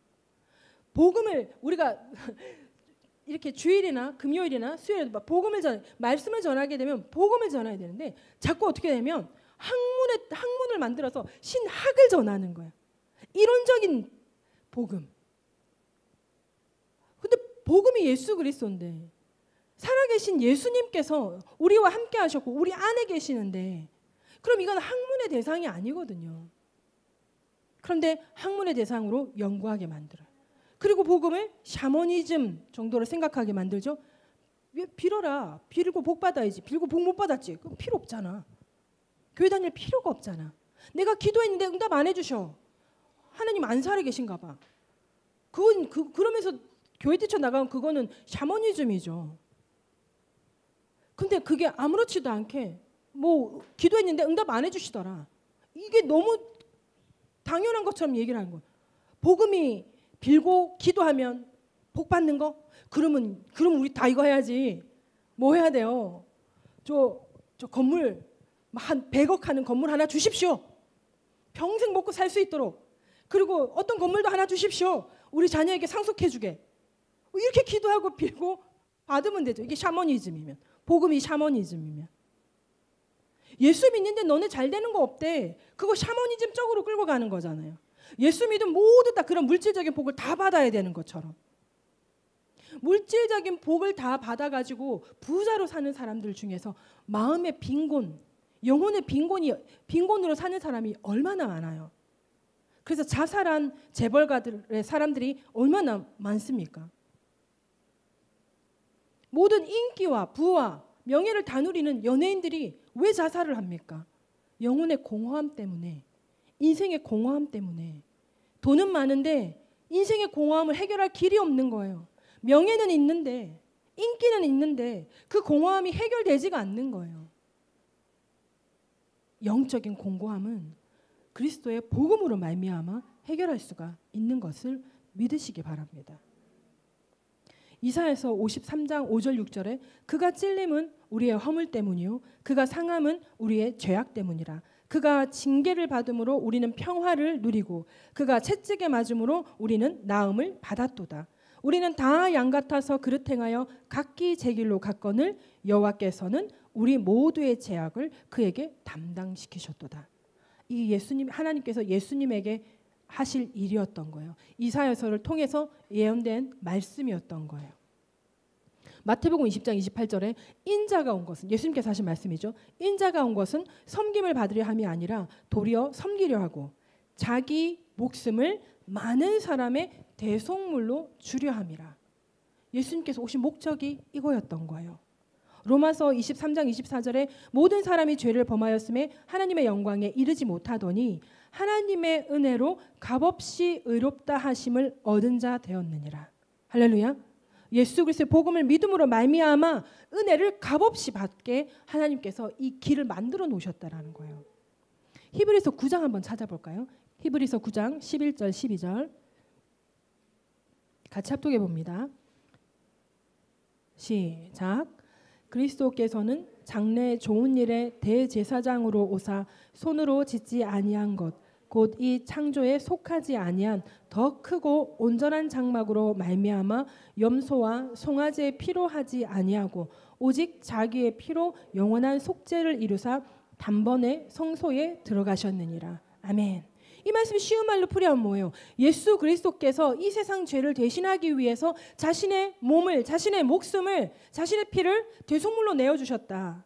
복음을 우리가 이렇게 주일이나 금요일이나 수요일에 말씀을 전하게 되면 복음을 전해야 되는데 자꾸 어떻게 되면 학문을 만들어서 신학을 전하는 거예요. 이론적인 복음. 근데 복음이 예수 그리스도인데 살아계신 예수님께서 우리와 함께 하셨고 우리 안에 계시는데 그럼 이건 학문의 대상이 아니거든요. 그런데 학문의 대상으로 연구하게 만들어요. 그리고 복음을 샤머니즘 정도로 생각하게 만들죠. 빌어라. 빌고 복 받아야지. 빌고 복 못 받았지. 그럼 필요 없잖아. 교회 다닐 필요가 없잖아. 내가 기도했는데 응답 안 해주셔. 하나님 안 살아계신가 봐. 그러면서 교회 뛰쳐나가면 그거는 샤머니즘이죠. 근데 그게 아무렇지도 않게 뭐 기도했는데 응답 안 해주시더라. 이게 너무 당연한 것처럼 얘기를 하는 거예요. 복음이 빌고 기도하면 복 받는 거? 그럼 우리 다 이거 해야지. 뭐 해야 돼요? 저 건물 한 100억 하는 건물 하나 주십시오. 평생 먹고 살 수 있도록. 그리고 어떤 건물도 하나 주십시오. 우리 자녀에게 상속해주게. 이렇게 기도하고 빌고 받으면 되죠. 이게 샤머니즘이면. 복음이 샤머니즘이면. 예수 믿는데 너네 잘 되는 거 없대. 그거 샤머니즘 쪽으로 끌고 가는 거잖아요. 예수 믿으면 모두 다 그런 물질적인 복을 다 받아야 되는 것처럼. 물질적인 복을 다 받아가지고 부자로 사는 사람들 중에서 마음의 빈곤, 영혼의 빈곤으로 사는 사람이 얼마나 많아요. 그래서 자살한 재벌가들의 사람들이 얼마나 많습니까? 모든 인기와 부와 명예를 다 누리는 연예인들이 왜 자살을 합니까? 영혼의 공허함 때문에, 인생의 공허함 때문에. 돈은 많은데 인생의 공허함을 해결할 길이 없는 거예요. 명예는 있는데, 인기는 있는데 그 공허함이 해결되지가 않는 거예요. 영적인 공고함은 그리스도의 복음으로 말미암아 해결할 수가 있는 것을 믿으시기 바랍니다. 이사야서 53장 5절 6절에 그가 찔림은 우리의 허물 때문이요 그가 상함은 우리의 죄악 때문이라. 그가 징계를 받음으로 우리는 평화를 누리고 그가 채찍에 맞음으로 우리는 나음을 받았도다. 우리는 다 양 같아서 그릇 행하여 각기 제 길로 갔거늘 여호와께서는 우리 모두의 죄악을 그에게 담당시키셨도다. 이 예수님, 하나님께서 예수님에게 하실 일이었던 거예요. 이사야서를 통해서 예언된 말씀이었던 거예요. 마태복음 20장 28절에 인자가 온 것은, 예수님께서 하신 말씀이죠. 인자가 온 것은 섬김을 받으려 함이 아니라 도리어 섬기려 하고 자기 목숨을 많은 사람의 대속물로 주려 함이라. 예수님께서 오신 목적이 이거였던 거예요. 로마서 23장 24절에 모든 사람이 죄를 범하였음에 하나님의 영광에 이르지 못하더니 하나님의 은혜로 값없이 의롭다 하심을 얻은 자 되었느니라. 할렐루야. 예수 그리스도의 복음을 믿음으로 말미암아 은혜를 값없이 받게 하나님께서 이 길을 만들어 놓으셨다라는 거예요. 히브리서 9장 한번 찾아볼까요? 히브리서 9장 11절 12절 같이 합독해 봅니다. 시작. 그리스도께서는 장래 좋은 일의 대제사장으로 오사 손으로 짓지 아니한 것 곧 이 창조에 속하지 아니한 더 크고 온전한 장막으로 말미암아 염소와 송아지의 피로 하지 아니하고 오직 자기의 피로 영원한 속죄를 이루사 단번에 성소에 들어가셨느니라. 아멘. 이 말씀이 쉬운 말로 풀이하면 뭐예요? 예수 그리스도께서 이 세상 죄를 대신하기 위해서 자신의 몸을, 자신의 목숨을, 자신의 피를 대속물로 내어주셨다.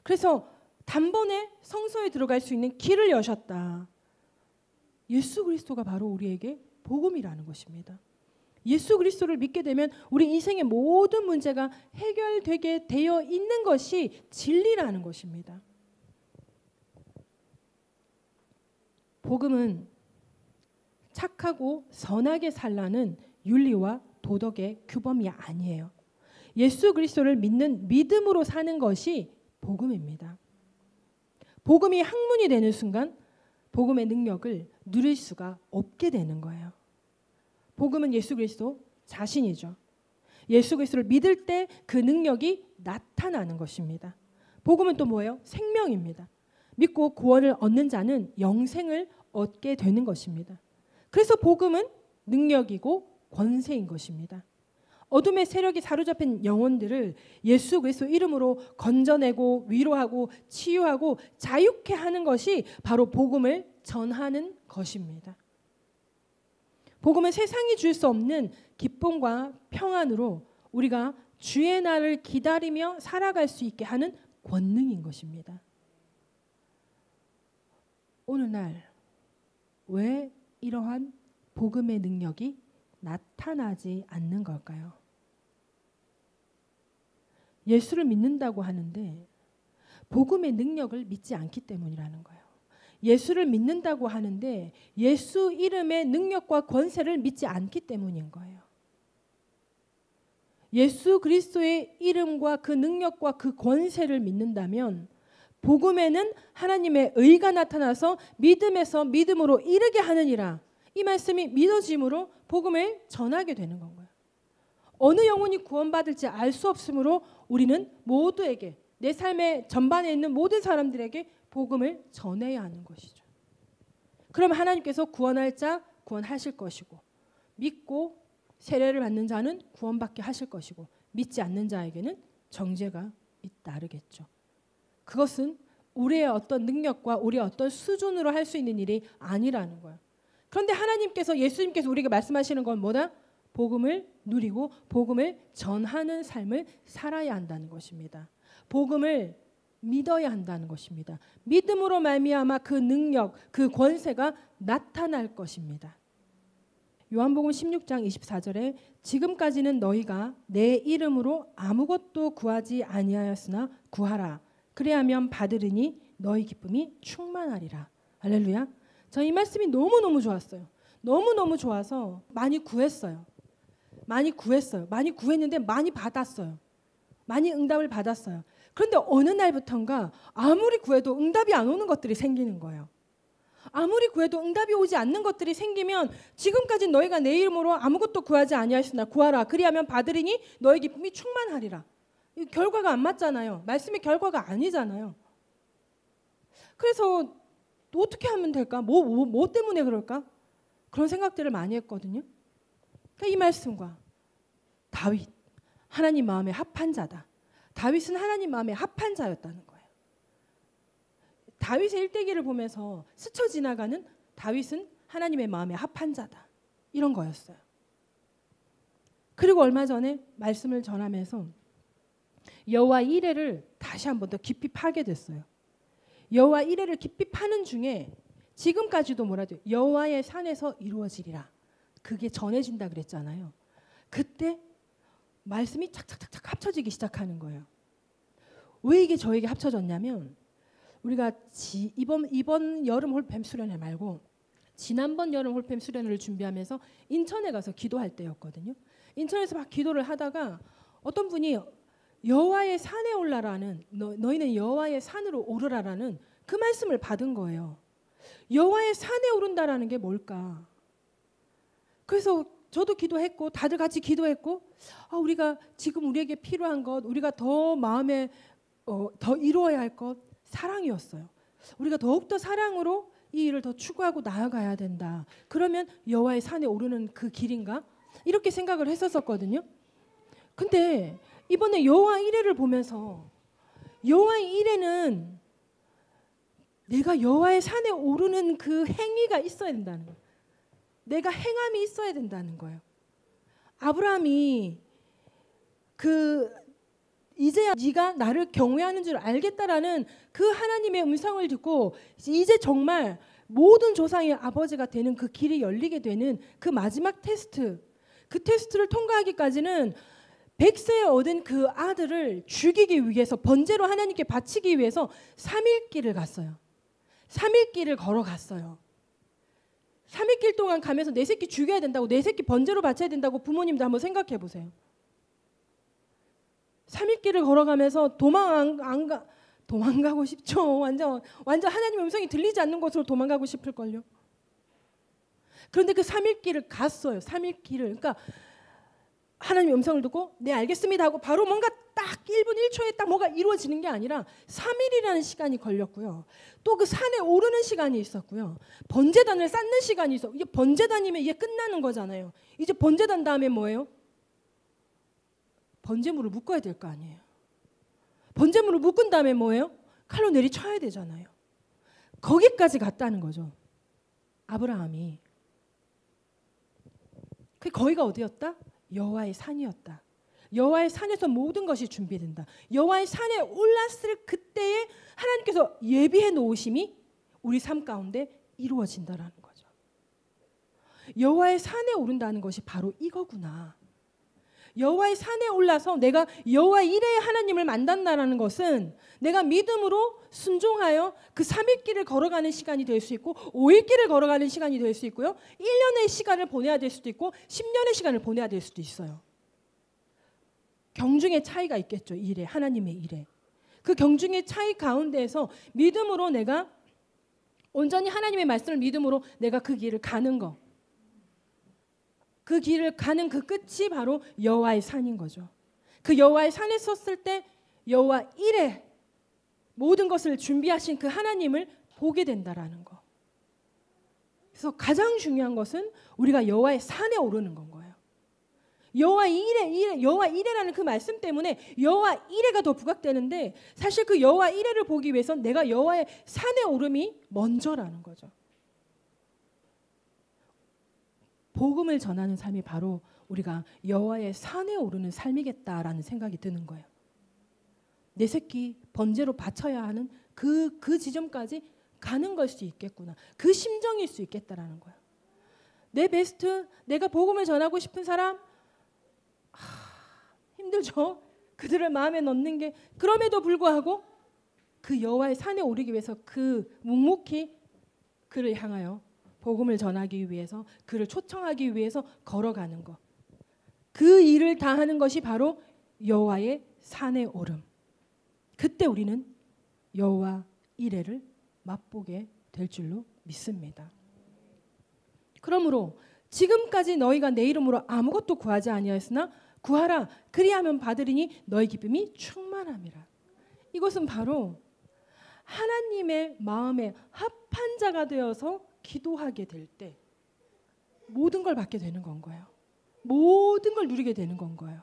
그래서 단번에 성소에 들어갈 수 있는 길을 여셨다. 예수 그리스도가 바로 우리에게 복음이라는 것입니다. 예수 그리스도를 믿게 되면 우리 인생의 모든 문제가 해결되게 되어 있는 것이 진리라는 것입니다. 복음은 착하고 선하게 살라는 윤리와 도덕의 규범이 아니에요. 예수 그리스도를 믿는 믿음으로 사는 것이 복음입니다. 복음이 학문이 되는 순간 복음의 능력을 누릴 수가 없게 되는 거예요. 복음은 예수 그리스도 자신이죠. 예수 그리스도를 믿을 때 그 능력이 나타나는 것입니다. 복음은 또 뭐예요? 생명입니다. 믿고 구원을 얻는 자는 영생을 얻게 되는 것입니다. 그래서 복음은 능력이고 권세인 것입니다. 어둠의 세력이 사로잡힌 영혼들을 예수 그리스도 이름으로 건져내고 위로하고 치유하고 자유케 하는 것이 바로 복음을 전하는 것입니다. 복음은 세상이 줄 수 없는 기쁨과 평안으로 우리가 주의 날을 기다리며 살아갈 수 있게 하는 권능인 것입니다. 오늘날 왜 이러한 복음의 능력이 나타나지 않는 걸까요? 예수를 믿는다고 하는데 복음의 능력을 믿지 않기 때문이라는 거예요. 예수를 믿는다고 하는데 예수 이름의 능력과 권세를 믿지 않기 때문인 거예요. 예수 그리스도의 이름과 그 능력과 그 권세를 믿는다면 복음에는 하나님의 의가 나타나서 믿음에서 믿음으로 이르게 하느니라. 이 말씀이 믿어짐으로 복음을 전하게 되는 건가요? 어느 영혼이 구원받을지 알 수 없으므로 우리는 모두에게, 내 삶의 전반에 있는 모든 사람들에게 복음을 전해야 하는 것이죠. 그럼 하나님께서 구원할 자 구원하실 것이고 믿고 세례를 받는 자는 구원받게 하실 것이고 믿지 않는 자에게는 정죄가 잇따르겠죠. 그것은 우리의 어떤 능력과 우리의 어떤 수준으로 할 수 있는 일이 아니라는 거예요. 그런데 하나님께서, 예수님께서 우리에게 말씀하시는 건 뭐다? 복음을 누리고 복음을 전하는 삶을 살아야 한다는 것입니다. 복음을 믿어야 한다는 것입니다. 믿음으로 말미암아 그 능력, 그 권세가 나타날 것입니다. 요한복음 16장 24절에 지금까지는 너희가 내 이름으로 아무것도 구하지 아니하였으나 구하라. 그래야면 받으리니 너희 기쁨이 충만하리라. 할렐루야. 저 이 말씀이 너무너무 좋았어요. 너무너무 좋아서 많이 구했어요. 많이 구했는데 많이 받았어요. 많이 응답을 받았어요. 그런데 어느 날부턴가 아무리 구해도 응답이 안 오는 것들이 생기는 거예요. 아무리 구해도 응답이 오지 않는 것들이 생기면 지금까지 너희가 내 이름으로 아무것도 구하지 아니하였으나 구하라. 그리하면 받으리니 너희 기쁨이 충만하리라. 이 결과가 안 맞잖아요. 말씀의 결과가 아니잖아요. 그래서 어떻게 하면 될까? 뭐 때문에 그럴까? 그런 생각들을 많이 했거든요. 그러니까 이 말씀과 다윗, 하나님 마음에 합한 자다. 다윗은 하나님 마음에 합한 자였다는 거예요. 다윗의 일대기를 보면서 스쳐 지나가는 다윗은 하나님의 마음에 합한 자다. 이런 거였어요. 그리고 얼마 전에 말씀을 전하면서 여호와 이레를 다시 한 번 더 깊이 파게 됐어요. 여호와 이레를 깊이 파는 중에 지금까지도 뭐라도 여호와의 산에서 이루어지리라. 그게 전해진다 그랬잖아요. 그때 말씀이 착착착착 합쳐지기 시작하는 거예요. 왜 이게 저에게 합쳐졌냐면 우리가 이번 여름 홀팸 수련회 말고 지난번 여름 홀팸 수련회를 준비하면서 인천에 가서 기도할 때였거든요. 인천에서 막 기도를 하다가 어떤 분이 여호와의 산에 올라라는 너희는 여호와의 산으로 오르라라는 그 말씀을 받은 거예요. 여호와의 산에 오른다라는 게 뭘까? 그래서 저도 기도했고 다들 같이 기도했고 우리가 지금 우리에게 필요한 것 우리가 더 마음에 더 이루어야 할 것 사랑이었어요. 우리가 더욱더 사랑으로 이 일을 더 추구하고 나아가야 된다. 그러면 여호와의 산에 오르는 그 길인가? 이렇게 생각을 했었거든요. 근데 이번에 여호와 이레를 보면서 여호와 이레는 내가 여호와의 산에 오르는 그 행위가 있어야 된다는 거예요. 내가 행함이 있어야 된다는 거예요. 아브라함이 이제야 네가 나를 경외하는 줄 알겠다라는 그 하나님의 음성을 듣고 이제 정말 모든 조상의 아버지가 되는 그 길이 열리게 되는 그 마지막 테스트, 그 테스트를 통과하기까지는 100세에 얻은 그 아들을 죽이기 위해서 번제로 하나님께 바치기 위해서 3일 길을 갔어요. 3일 길을 걸어갔어요. 3일 길 동안 가면서 내 새끼 죽여야 된다고, 내 새끼 번제로 바쳐야 된다고 부모님도 한번 생각해 보세요. 3일 길을 걸어가면서 도망가고 싶죠. 완전 하나님의 음성이 들리지 않는 곳으로 도망가고 싶을걸요. 그런데 그 3일 길을 갔어요. 3일 길을. 그러니까 하나님의 음성을 듣고 네 알겠습니다 하고 바로 뭔가 딱 1분 1초에 딱 뭐가 이루어지는 게 아니라 3일이라는 시간이 걸렸고요. 또 그 산에 오르는 시간이 있었고요. 번제단을 쌓는 시간이 있었고, 이게 번제단이면 이게 끝나는 거잖아요. 이제 번제단 다음에 뭐예요? 번제물을 묶어야 될 거 아니에요. 번제물을 묶은 다음에 뭐예요? 칼로 내리쳐야 되잖아요. 거기까지 갔다는 거죠. 아브라함이. 그 거기가 어디였다? 여호와의 산이었다. 여호와의 산에서 모든 것이 준비된다. 여호와의 산에 올랐을 그때에 하나님께서 예비해 놓으심이 우리 삶 가운데 이루어진다라는 거죠. 여호와의 산에 오른다는 것이 바로 이거구나. 여호와의 산에 올라서 내가 여호와 이레의 하나님을 만난다라는 것은 내가 믿음으로 순종하여 그 3일 길을 걸어가는 시간이 될 수 있고 5일 길을 걸어가는 시간이 될 수 있고요. 1년의 시간을 보내야 될 수도 있고 10년의 시간을 보내야 될 수도 있어요. 경중의 차이가 있겠죠. 일에 하나님의 일에. 그 경중의 차이 가운데에서 믿음으로 내가 온전히 하나님의 말씀을 믿음으로 내가 그 길을 가는 거. 그 길을 가는 그 끝이 바로 여호와의 산인 거죠. 그 여호와의 산에 섰을 때 여호와 이레 모든 것을 준비하신 그 하나님을 보게 된다라는 거. 그래서 가장 중요한 것은 우리가 여호와의 산에 오르는 건 거예요. 여호와 이레라는 그 말씀 때문에 여호와 이레가 더 부각되는데 사실 그 여호와 이레를 보기 위해서 내가 여호와의 산에 오름이 먼저라는 거죠. 복음을 전하는 삶이 바로 우리가 여호와의 산에 오르는 삶이겠다라는 생각이 드는 거예요. 내 새끼 번제로 바쳐야 하는 그 지점까지 가는 걸 수 있겠구나. 그 심정일 수 있겠다라는 거예요. 내 베스트, 내가 복음을 전하고 싶은 사람, 힘들죠. 그들을 마음에 넣는 게. 그럼에도 불구하고 그 여호와의 산에 오르기 위해서 그 묵묵히 그를 향하여 복음을 전하기 위해서, 그를 초청하기 위해서 걸어가는 것. 그 일을 다 하는 것이 바로 여호와의 산에 오름. 그때 우리는 여호와 이레를 맛보게 될 줄로 믿습니다. 그러므로 지금까지 너희가 내 이름으로 아무것도 구하지 아니하였으나 구하라 그리하면 받으리니 너희 기쁨이 충만함이라. 이것은 바로 하나님의 마음에 합한 자가 되어서 기도하게 될 때 모든 걸 받게 되는 건 거예요. 모든 걸 누리게 되는 건 거예요.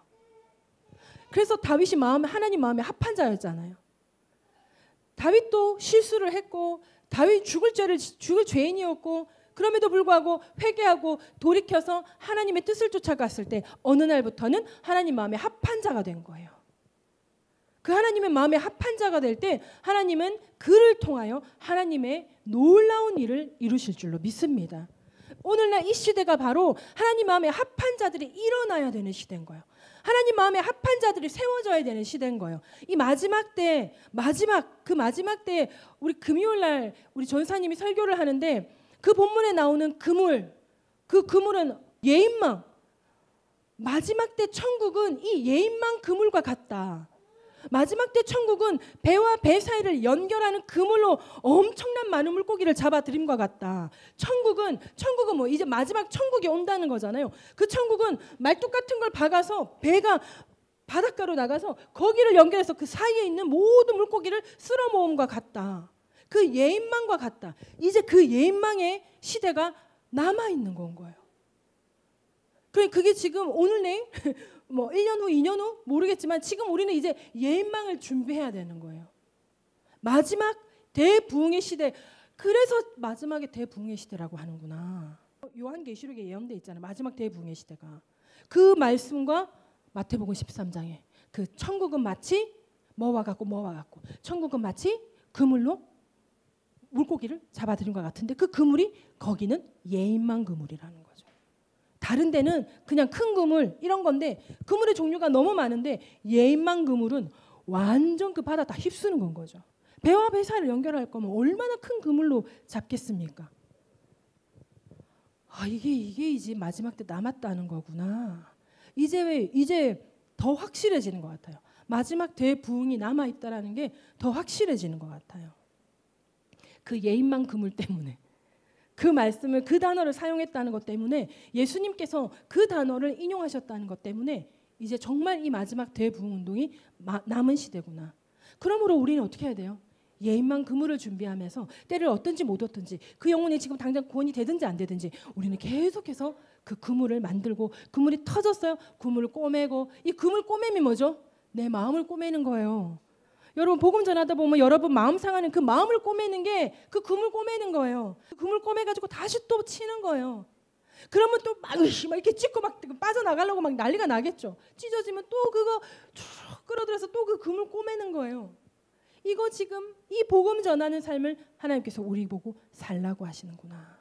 그래서 다윗이 하나님 마음에 합한 자였잖아요. 다윗도 실수를 했고, 다윗 죽을 죄인이었고, 그럼에도 불구하고 회개하고 돌이켜서 하나님의 뜻을 쫓아갔을 때 어느 날부터는 하나님 마음에 합한 자가 된 거예요. 그 하나님의 마음에 합한 자가 될 때 하나님은 그를 통하여 하나님의 놀라운 일을 이루실 줄로 믿습니다. 오늘날 이 시대가 바로 하나님 마음에 합한 자들이 일어나야 되는 시대인 거예요. 하나님 마음에 합한 자들이 세워져야 되는 시대인 거예요. 이 마지막 때, 그 마지막 때 우리 금요일날 우리 전사님이 설교를 하는데 그 본문에 나오는 그물, 그 그물은 예인망. 마지막 때 천국은 이 예인망 그물과 같다. 마지막 때 천국은 배와 배 사이를 연결하는 그물로 엄청난 많은 물고기를 잡아들임과 같다. 천국은 뭐 이제 마지막 천국이 온다는 거잖아요. 그 천국은 말뚝 같은 걸 박아서 배가 바닷가로 나가서 거기를 연결해서 그 사이에 있는 모든 물고기를 쓸어 모음과 같다. 그 예인망과 같다. 이제 그 예인망의 시대가 남아있는 건 거예요. 그게 지금 오늘 내일 뭐 1년 후 2년 후 모르겠지만 지금 우리는 이제 예인망을 준비해야 되는 거예요. 마지막 대부흥의 시대. 그래서 마지막에 대부흥의 시대라고 하는구나. 요한계시록에 예언돼 있잖아요. 마지막 대부흥의 시대가. 그 말씀과 마태복음 13장에 그 천국은 마치 뭐와 같고 천국은 마치 그물로 물고기를 잡아들인 것 같은데 그 그물이 거기는 예인망 그물이라는 거죠. 다른 데는 그냥 큰 그물 이런 건데 그물의 종류가 너무 많은데 예인망 그물은 완전 그 바다 다 휩쓰는 건 거죠. 배와 배 사이를 연결할 거면 얼마나 큰 그물로 잡겠습니까? 이게 이제 마지막 때 남았다는 거구나. 이제 더 확실해지는 것 같아요. 마지막 대부흥이 남아있다라는 게 더 확실해지는 것 같아요. 그 예인망 그물 때문에 그 말씀을 그 단어를 사용했다는 것 때문에 예수님께서 그 단어를 인용하셨다는 것 때문에 이제 정말 이 마지막 대부흥 운동이 남은 시대구나. 그러므로 우리는 어떻게 해야 돼요? 예인망 그물을 준비하면서 때를 얻든지 못 얻든지 그 영혼이 지금 당장 구원이 되든지 안 되든지 우리는 계속해서 그 그물을 만들고 그물이 터졌어요. 그물을 꼬매고 이 그물 꼬매미 뭐죠? 내 마음을 꼬매는 거예요. 여러분 복음 전하다 보면 여러분 마음 상하는 그 마음을 꼬매는 게 그 그물 꼬매는 거예요. 그 그물 꼬매가지고 다시 또 치는 거예요. 그러면 또 막 이렇게 찢고 막 빠져나가려고 막 난리가 나겠죠. 찢어지면 또 그거 쭉 끌어들여서 또 그 그물 꼬매는 거예요. 이거 지금 이 복음 전하는 삶을 하나님께서 우리 보고 살라고 하시는구나.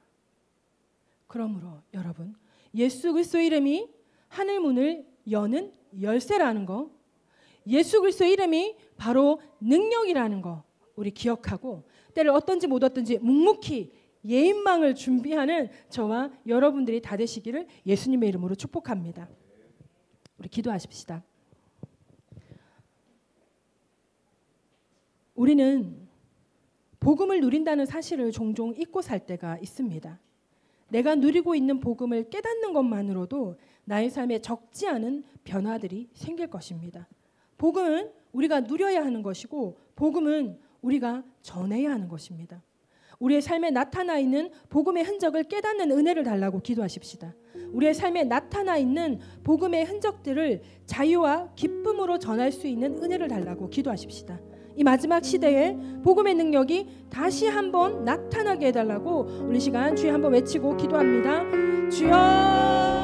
그러므로 여러분 예수 그리스도의 이름이 하늘 문을 여는 열쇠라는 거, 예수 그리스도의 이름이 바로 능력이라는 거 우리 기억하고 때를 얻든지 못 얻든지 묵묵히 예인망을 준비하는 저와 여러분들이 다 되시기를 예수님의 이름으로 축복합니다. 우리 기도하십시다. 우리는 복음을 누린다는 사실을 종종 잊고 살 때가 있습니다. 내가 누리고 있는 복음을 깨닫는 것만으로도 나의 삶에 적지 않은 변화들이 생길 것입니다. 복음은 우리가 누려야 하는 것이고 복음은 우리가 전해야 하는 것입니다. 우리의 삶에 나타나 있는 복음의 흔적을 깨닫는 은혜를 달라고 기도하십시다. 우리의 삶에 나타나 있는 복음의 흔적들을 자유와 기쁨으로 전할 수 있는 은혜를 달라고 기도하십시다. 이 마지막 시대에 복음의 능력이 다시 한번 나타나게 해달라고 우리 시간 주여 한번 외치고 기도합니다. 주여